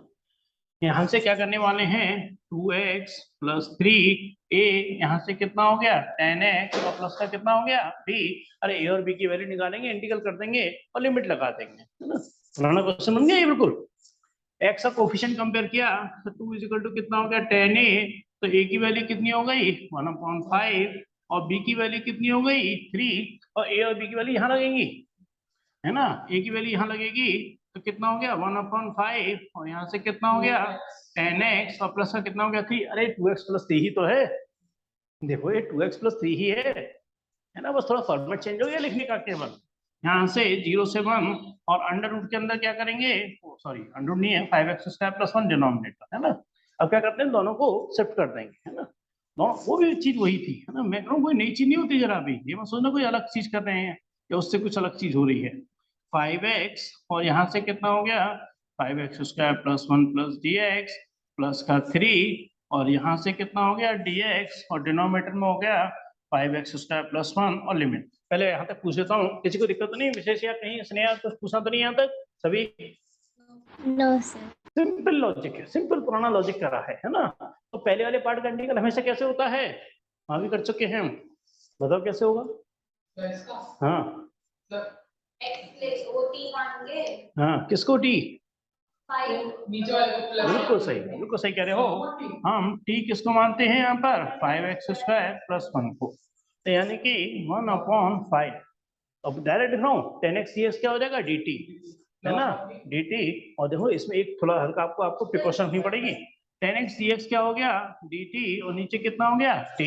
यहाँ से क्या करने वाले हैं, 2x प्लस 3a, यहाँ से कितना हो गया 10x और प्लस का कितना हो गया b। अरे a और b की वैल्यू निकालेंगे, इंटीग्रल कर देंगे और लिमिट लगा देंगे, है ना। पुराना क्वेश्चन बन गया ये बिल्कुल। x का कोफिशिएंट कंपेयर किया तो 2 इक्वल टू कितना हो गया 10a, तो a की वैल्यू कितनी हो गई 1/5 और b की वैल्यू कितनी हो गई 3, और a और b की वैल्यू यहाँ लगेंगी, है ना। a की वैल्यू यहाँ लगेगी तो कितना हो गया 1/5 और यहाँ से कितना हो गया 10x और प्लस का कितना हो गया 3। अरे 2x प्लस 3 ही तो है, देखो ये 2x प्लस 3 ही है ना। बस थोड़ा फॉर्मेट चेंज हो गया लिखने का केवल। यहाँ से 0 से 1 और अंडर रूट के अंदर क्या करेंगे, सॉरी अंडर रूट नहीं है, 5x स्क्वायर प्लस 1 डिनोमिनेटर, है ना। अब क्या करते हैं, दोनों को शिफ्ट कर देंगे, है ना। दोनों वो भी चीज वही थी, है ना। मैं कहूँ कोई नई चीज नहीं होती जरा भी, ये मत सोचना कोई अलग चीज कर रहे हैं या उससे कुछ अलग चीज हो रही है। 5x और यहाँ से कितना हो गया 5x square plus 1 plus dx plus का 3 और यहाँ से कितना हो गया dx और डिनोमिनेटर में हो गया 5x स्क्वायर प्लस 1 और लिमिट। पहले यहाँ तक पूछ लेता हूँ, किसी को दिक्कत तो नहीं, विशेष या कहीं स्नेहा कुछ पूछना तो नहीं यहाँ तक सभी? No sir. सिंपल लॉजिक है, सिंपल पुराना लॉजिक कर रहा है ना। तो पहले वाले पार्ट का इंटीग्रल हमेशा कैसे होता है, हाँ भी कर चुके हैं हम, बताओ कैसे होगा। हाँ हाँ किसको टी, बिल्कुल सही, बिल्कुल सही कह रहे हो। हम टी किसको मानते हैं यहाँ पर 5x स्क्वायर प्लस 1 को, तो यानी कि 1/5। अब डायरेक्ट लिख रहा हूँ 10x dx क्या हो जाएगा dt, है ना dt। और देखो इसमें एक थोड़ा हल्का आपको प्रिकॉशन रखनी पड़ेगी, 10x dx क्या हो गया dt और नीचे कितना हो गया t।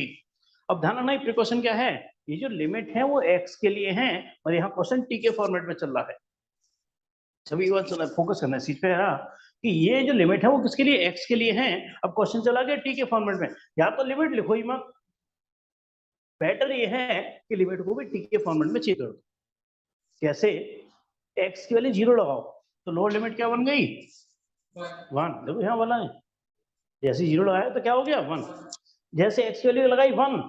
अब ध्यान रखना प्रिकॉशन क्या है, ये जो लिमिट है वो x के लिए है और यहाँ क्वेश्चन t के फॉर्मेट में चल रहा है। सभी बात फोकस करना है इस चीज पे है कि ये जो लिमिट है वो किसके लिए, x के लिए है। अब क्वेश्चन चला गया t के फॉर्मेट में, या तो लिमिट लिखो ही मत, बेटर ये है कि लिमिट को भी t के फॉर्मेट में चेक कर दो। कैसे, x की वैल्यू 0 लगाओ तो लोअर लिमिट क्या बन गई 1, देखो यहाँ वाला है, जैसे 0 लगाया तो क्या हो गया 1, जैसे x की वैल्यू लगाई 1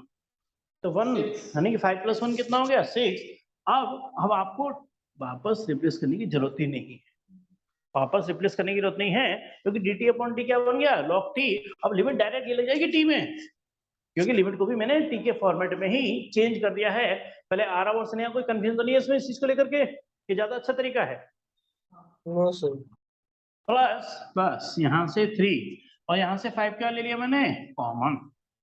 तो 1 यानी कि 5 + 1 कितना हो गया 6। अब आपको वापस रिप्लेस करने की जरूरत ही नहीं है, वापस रिप्लेस करने की जरूरत नहीं है क्योंकि dt/t क्या बन गया log t। अब लिमिट डायरेक्ट ये लग जाएगी t में, क्योंकि लिमिट को भी मैंने t के फॉर्मेट में ही चेंज कर दिया है। पहले आ रहा वर्ष नहीं, कोई कंफ्यूजन तो नहीं है इसमें इस चीज को लेकर के, ये ज्यादा अच्छा तरीका है। No sir. प्लस बस यहाँ से 3 और यहाँ से 5 क्या ले लिया मैंने कॉमन,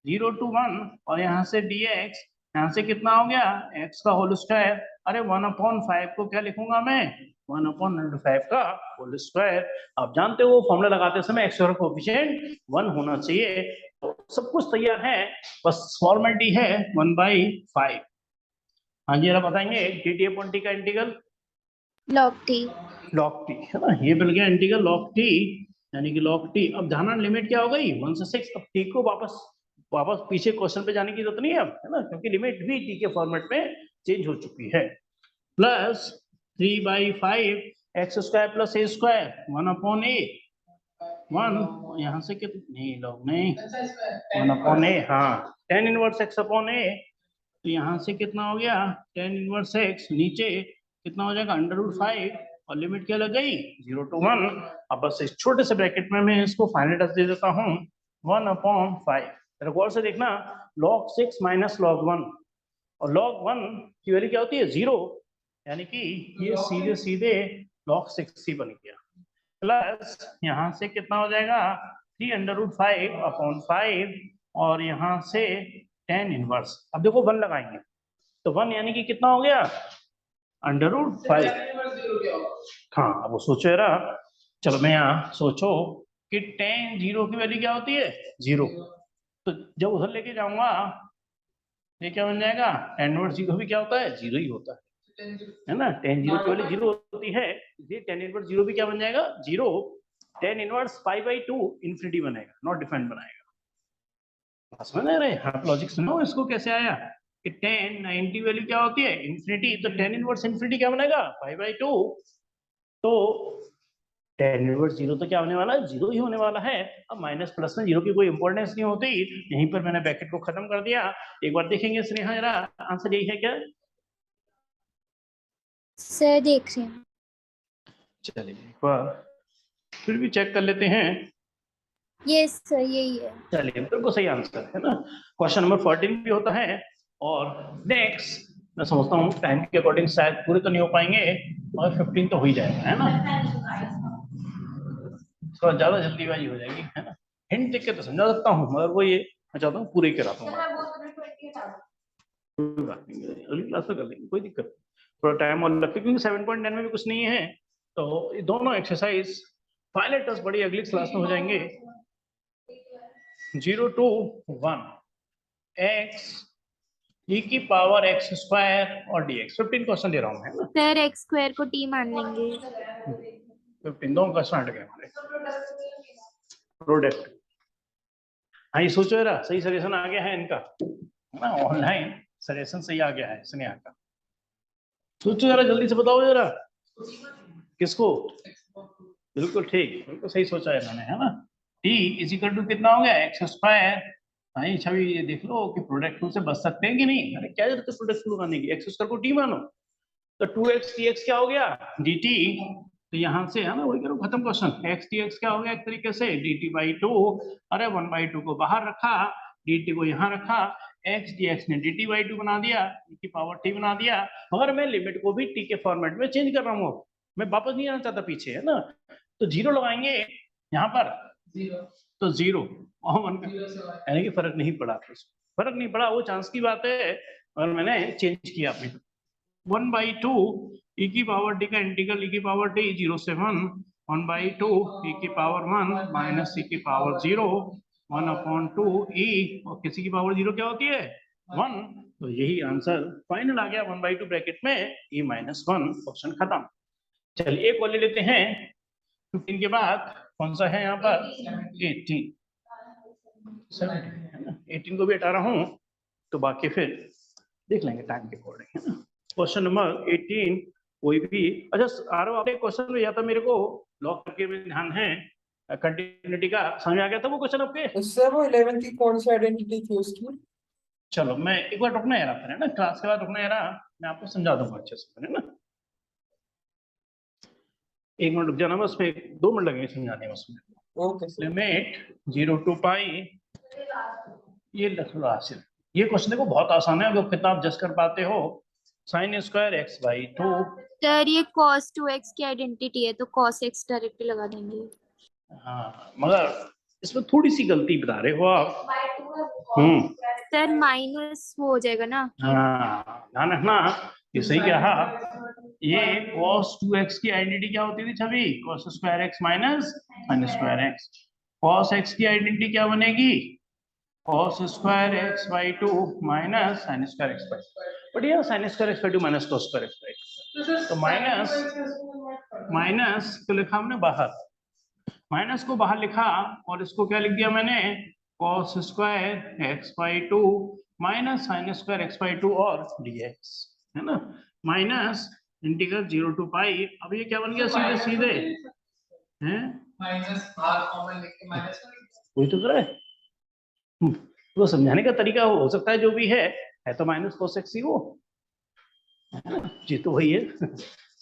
0 to 1 और यहाँ से dx, यहाँ से कितना हो गया x का होल स्क्वायर। अरे 1/5 को क्या लिखूंगा मैं 1/5 का होल स्क्वायर। आप जानते हो फॉर्मूला लगाते समय x का कोएफिशिएंट 1 होना चाहिए, तो सब कुछ तैयार है, बस फॉर्मेलिटी है 1/5। हाँ जी जरा बताएंगे dt/t का integral log t। log t, है ना, ये मिल गया इंटीग्रल log t यानी कि log t। अब ध्यान लिमिट क्या हो गई 1 से 6। अब t को वापस पीछे क्वेश्चन पे जाने की जरूरत नहीं है अब, है ना, क्योंकि लिमिट भी t के फॉर्मेट में चेंज हो चुकी है। Plus 3/5 x square plus a square 1/a 1, यहाँ से कितने लोग नहीं 1/a, हाँ tan इनवर्स x/a, तो यहाँ से कितना हो गया tan इनवर्स x, नीचे कितना हो जाएगा √5 और लिमिट क्या लग गई 0 to 1। अब बस इस छोटे से ब्रैकेट में मैं इसको फाइनल टच दे देता हूँ 1/5। गौर से देखना log 6 माइनस log 1 और log 1 की वैल्यू क्या होती है 0, यानी कि ये सीधे सीधे log 6 ही बन गया। प्लस यहाँ से कितना हो जाएगा 3√5/5 और यहाँ से tan इनवर्स। अब देखो 1 लगाएंगे तो 1 यानी कि कितना हो गया √5। हाँ अब वो सोचो यार, चलो मैं यहाँ सोचो कि tan 0 की वैल्यू क्या होती है 0, तो जब उधर लेके जाऊंगा ये क्या बन जाएगा tan इनवर्स 0 भी क्या होता है 0 ही होता है ना। tan 0 की वैल्यू 0 होती है, इसलिए tan इनवर्स 0 भी क्या बन जाएगा 0। tan इनवर्स π/2 इंफिनिटी बनेगा, नॉट डिफाइंड बनाएगा। समझ आ रहा है, हाँ लॉजिक सुनो इसको कैसे आया कि tan 90 वैल्यू क्या होती है इंफिनिटी, तो tan इनवर्स इंफिनिटी क्या बनेगा π/2, तो tan इनवर्स 0 तो क्या होने वाला है, 0 ही होने वाला है। अब माइनस प्लस में 0 की कोई इंपॉर्टेंस नहीं होती, यहीं पर मैंने ब्रैकेट को खत्म कर दिया। एक बार देखेंगे स्नेहा जरा, आंसर यही है क्या? सर देख रहे हैं। चलिए एक बार फिर भी चेक कर लेते हैं। यस सर यही है। चलिए बिल्कुल सही आंसर है ना। क्वेश्चन नंबर 14 भी होता है। और नेक्स्ट मैं समझता हूँ टाइम के अकॉर्डिंग शायद पूरे तो नहीं हो पाएंगे, और 15 तो हो ही जाएगा, है ना। थोड़ा ज्यादा जल्दीबाजी हो जाएगी, है ना। हिंट देख के तो समझा सकता हूँ, मगर वो ये मैं चाहता हूँ पूरे कराता हूँ। कोई बात नहीं, अगली क्लास में कर लेंगे, कोई दिक्कत नहीं। थोड़ा टाइम और लगता है क्योंकि 7.9 में भी कुछ नहीं है, तो ये दोनों एक्सरसाइज फाइनल टेस्ट बड़ी अगली क्लास में हो जाएंगे। 0 to 1 x e की पावर x स्क्वायर और dx 15 क्वेश्चन दे रहा हूँ, है ना। सर एक्स स्क्वायर को टी मान लेंगे। 15 दोनों क्वेश्चन हट गए हमारे। प्रोडक्ट, हाँ ये सोचो जरा, सही सजेशन आ गया है इनका, है ना। ऑनलाइन सजेशन सही आ गया है स्नेहा का। सोचो जरा, जल्दी से बताओ जरा किसको। बिल्कुल ठीक, बिल्कुल सही सोचा है इन्होंने, है ना। t इज इक्वल टू कितना हो गया, एक्स स्क्वायर। हाँ छवि ये देख लो कि प्रोडक्ट टू से बच सकते हैं कि नहीं। अरे क्या जरूरत है प्रोडक्ट टू लगाने की, एक्स स्क्वायर को t मानो। तो 2x dx क्या हो गया, dt। तो यहाँ से है ना वही करो, खत्म क्वेश्चन। x dx क्या हो गया एक तरीके से dt बाई 2। अरे 1/2 को बाहर रखा, dt को यहाँ रखा, x dx ने dt बाई 2 बना दिया, e की पावर t बना दिया। मगर मैं लिमिट को भी t के फॉर्मेट में चेंज कर रहा हूँ, मैं वापस नहीं आना चाहता पीछे, है ना। तो 0 लगाएंगे यहाँ पर, तो 0 और 1 यानी कि फर्क नहीं पड़ा, फर्क नहीं पड़ा, वो चांस की बात है। और मैंने चेंज किया अपने 1/2 e की पावर t का इंटीग्रल e की पावर t 0 से 1, 1/2 e की पावर 1 माइनस e की पावर 0, 1/2 e, और किसी की पावर 0 क्या होती है 1। तो यही आंसर फाइनल आ गया 1/2 ब्रैकेट में e माइनस 1। क्वेश्चन खत्म। चलिए एक और ले लेते हैं 15 के बाद, कौन सा है यहाँ पर 18, 17 है ना। 18 को भी हटा रहा हूँ, तो बाकी फिर देख लेंगे टाइम के अकॉर्डिंग, है ना। क्वेश्चन नंबर 18 कोई भी, अच्छा आरव आपने क्वेश्चन भेजा था मेरे को, लॉक करके में ध्यान है, कंटिन्यूटी का समझ आ गया था वो क्वेश्चन आपके। उससे वो 11th की कौन सी आइडेंटिटी थी उसकी? चलो मैं एक बार रुकना यार, है ना क्लास के बाद रुकना यार, मैं आपको समझा दूंगा अच्छे से, है ना। 1 मिनट रुक जाना, बस में 2 मिनट लगेंगे समझाने में उसमें। Okay sir. लिमिट 0 to पाई, ये लख लो हासिल। ये क्वेश्चन देखो बहुत आसान है, अगर कितना आप जज कर पाते हो। Sine square x by 2। Sir ये cos 2x की आइडेंटिटी है तो cos x डायरेक्टली लगा देंगे। हाँ मगर इसमें थोड़ी सी गलती बता रहे हो आप। सर माइनस वो हो जाएगा ना। हाँ ध्यान रखना, ये सही कहा। ये cos 2x की आइडेंटिटी क्या होती थी छवि, cos square x minus sin square x। cos x की आइडेंटिटी क्या बनेगी, cos square x by 2 minus sin square x by 2। But ये sin square x by 2 minus cos square x by 2, तो minus तो लिखा हमने बाहर, माइनस को बाहर लिखा, और इसको क्या लिख दिया मैंने, cos square x by 2 minus sin square x by 2 और dx, है ना। माइनस इंटीग्रल 0 to पाई। अब ये क्या बन गया सीधे सीधे, हैं माइनस आर कॉमन लेके माइनस, वही तो कर रहा है। तो समझाने का तरीका हो सकता है जो भी है तो माइनस cos x ही वो, जी तो वही है।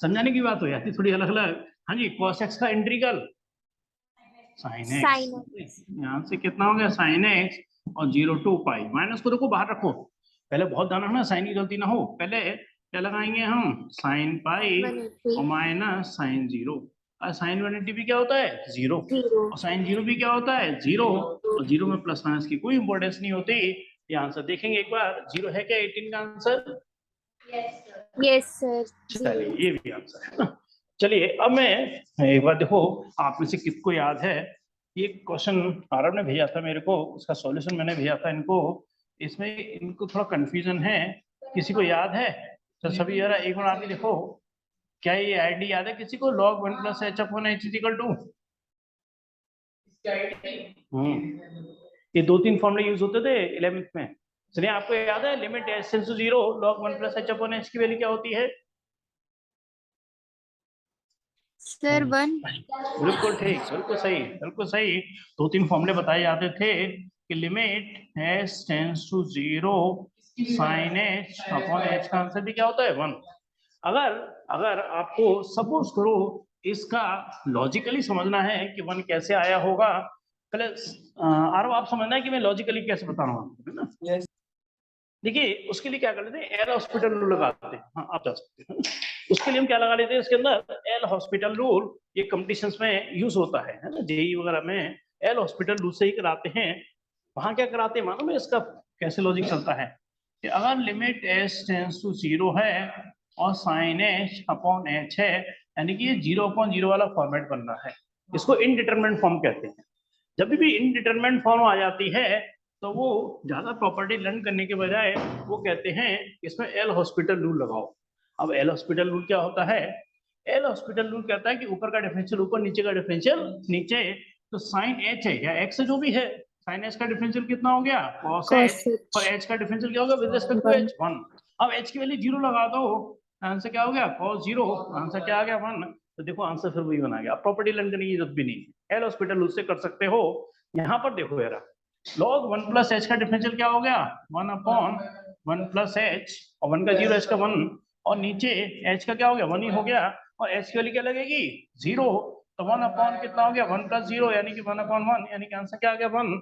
समझाने की बात हो जाती थोड़ी अलग अलग। हाँ जी, cos x का इंटीग्रल sin x, यहाँ से कितना हो गया sin x, और 0 to पाई। माइनस को देखो बाहर रखो, पहले बहुत ध्यान रखना साइन की गलती ना हो। पहले क्या लगाएंगे हम, sin पाई और माइनस sin 0। और sin 180 भी क्या होता है 0, और sin 0 भी क्या होता है 0, और 0 में प्लस माइनस की कोई इंपॉर्टेंस नहीं होती। ये आंसर देखेंगे एक बार, 0 है क्या 18 का आंसर। Yes sir. चलिए ये भी आंसर है ना। चलिए अब मैं एक बार देखो, आप में से किसको याद है, ये क्वेश्चन आरव ने भेजा था मेरे को, उसका सॉल्यूशन मैंने भेजा था इनको। इसमें इनको थोड़ा कंफ्यूजन है, किसी को याद है तो सभी जरा एक बार आप ही देखो, क्या ये आईडी याद है किसी को, log 1 + h अपॉन h = 2। ये 2-3 फॉर्मूले यूज होते थे 11th में। चलिए आपको याद है, limit h → 0 log 1 + h upon h की वैल्यू क्या होती है। सर 1 बिल्कुल ठीक, बिल्कुल सही। 2-3 फॉर्मूले बताए जाते थे कि limit s tends to 0 sin h upon h का आंसर भी क्या होता है 1। अगर आपको सपोज करो इसका लॉजिकली समझना है कि 1 कैसे आया होगा, पहले आरव आप समझना है कि मैं लॉजिकली कैसे बता रहा हूँ, है ना। Yes. देखिए उसके लिए क्या कर लेते हैं, एल हॉस्पिटल रूल लगाते हैं। हाँ आप जा सकते हैं। उसके लिए हम क्या लगा लेते हैं, इसके अंदर एल हॉस्पिटल रूल, ये कंपटीशंस में यूज होता है ना, जेई वगैरह में एल हॉस्पिटल रूल से ही कराते हैं। वहां क्या कराते हैं मालूम है इसका कैसे लॉजिक चलता है कि अगर लिमिट एस टेंड्स टू 0 है और साइन एच अपॉन एच है, यानी कि ये 0/0 वाला फॉर्मेट बन रहा है, इसको इनडिटरमिनेंट फॉर्म कहते हैं। जब भी इनडिटरमिनेंट फॉर्म आ जाती है तो वो ज्यादा प्रॉपर्टी लर्न करने के बजाय वो कहते हैं इसमें एल हॉस्पिटल रूल लगाओ। अब एल हॉस्पिटल रूल क्या होता है, एल हॉस्पिटल रूल कहता है कि ऊपर का डिफरेंशियल ऊपर, नीचे का डिफरेंशियल नीचे। तो साइन एच है या एक्स जो भी है, साइन एच का डिफरेंशियल कितना हो गया cos cos h, और एच का डिफरेंशियल क्या होगा विद रिस्पेक्ट टू एच 1। अब एच की वैल्यू 0 लगा दो, आंसर क्या हो गया cos 0, आंसर क्या आ गया 1। तो देखो आंसर फिर वही बना गया। अब प्रॉपर्टी लर्न करने की जरूरत भी नहीं है, एल हॉस्पिटल रूल से कर सकते हो। यहाँ पर देखो यार, log 1 प्लस एच का डिफरेंशियल क्या हो गया 1/1 प्लस एच, और 1 का 0 एच का 1, और नीचे एच का क्या हो गया 1 ही हो गया, और एच की वैल्यू क्या लगेगी 0। तो 1/, कितना हो गया 1 + 0 यानी कि 1/1, यानी कि आंसर क्या आ गया 1।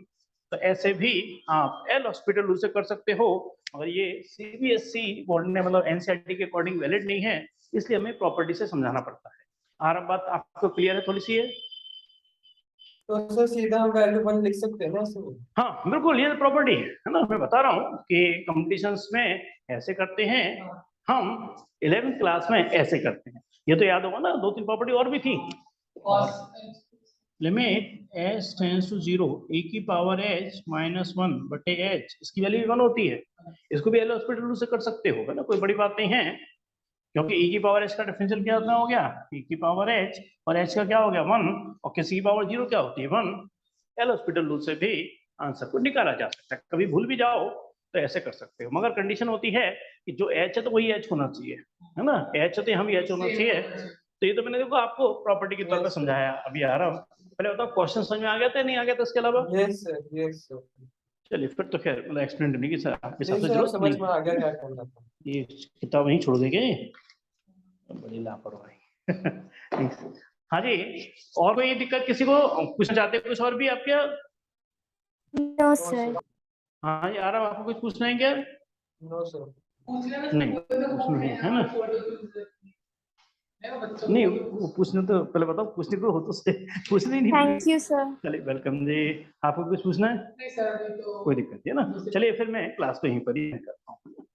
तो ऐसे भी आप एल हॉस्पिटल रूल से कर सकते हो, अगर ये सीबीएसई बोर्ड ने मतलब एनसीईआरटी के अकॉर्डिंग वैलिड नहीं है, इसलिए हमें प्रॉपर्टी से समझाना पड़ता है। आरब बात आपको क्लियर है थोड़ी सी है? तो सर सीधा हम वैल्यू 1 लिख सकते हैं ना इसमें? हाँ बिल्कुल, ये प्रॉपर्टी है ना, मैं बता रहा हूँ कि कंपटीशंस में ऐसे करते हैं, हम 11th क्लास में ऐसे करते हैं। ये तो याद होगा ना, 2-3 प्रॉपर्टी और भी थी। Limit H tends to 0 e की पावर h -1 बटे h, इसकी वैल्यू 1 होती है। इसको भी एल हॉस्पिटल रूल से कर सकते हो, है ना, कोई बड़ी बात नहीं है, क्योंकि e की पावर h का डिफरेंशियल क्या हो गया e की पावर h, और h का क्या हो गया 1, और किसी की पावर 0 क्या होती है 1। एल हॉस्पिटल रूल से भी आंसर को निकाला जा सकता है। कभी भूल भी जाओ तो ऐसे कर सकते हो, मगर कंडीशन होती है कि जो h है तो वही h होना चाहिए, है ना, h है तो हम h होना चाहिए। तो ये तो मैंने देखो आपको प्रॉपर्टी के तौर पर समझाया। अभी आ रहा हूँ, पहले बताओ क्वेश्चन समझ में आ गया था नहीं आ गया था इसके अलावा? Yes sir. चलिए फिर तो खैर मतलब एक्सप्लेन करने की सर नहीं सर जरूरत समझ नहीं में है। आ गया क्या करना था। ये किताब वहीं छोड़ देंगे, बड़ी लापरवाही। हाँ जी, और कोई दिक्कत किसी को पूछना चाहते हैं कुछ और भी आपके? No sir. हाँ जी, आ रहा आपको कुछ पूछना है क्या? No sir. नहीं पूछना है ना, नहीं वो पूछना तो पहले बताओ, पूछने को हो तो सही, पूछने ही नहीं। Thank you sir. चलिए वेलकम जी। आपको कुछ पूछना है? कोई दिक्कत नहीं है ना, चलिए फिर मैं क्लास को यहीं पर ही करता हूँ।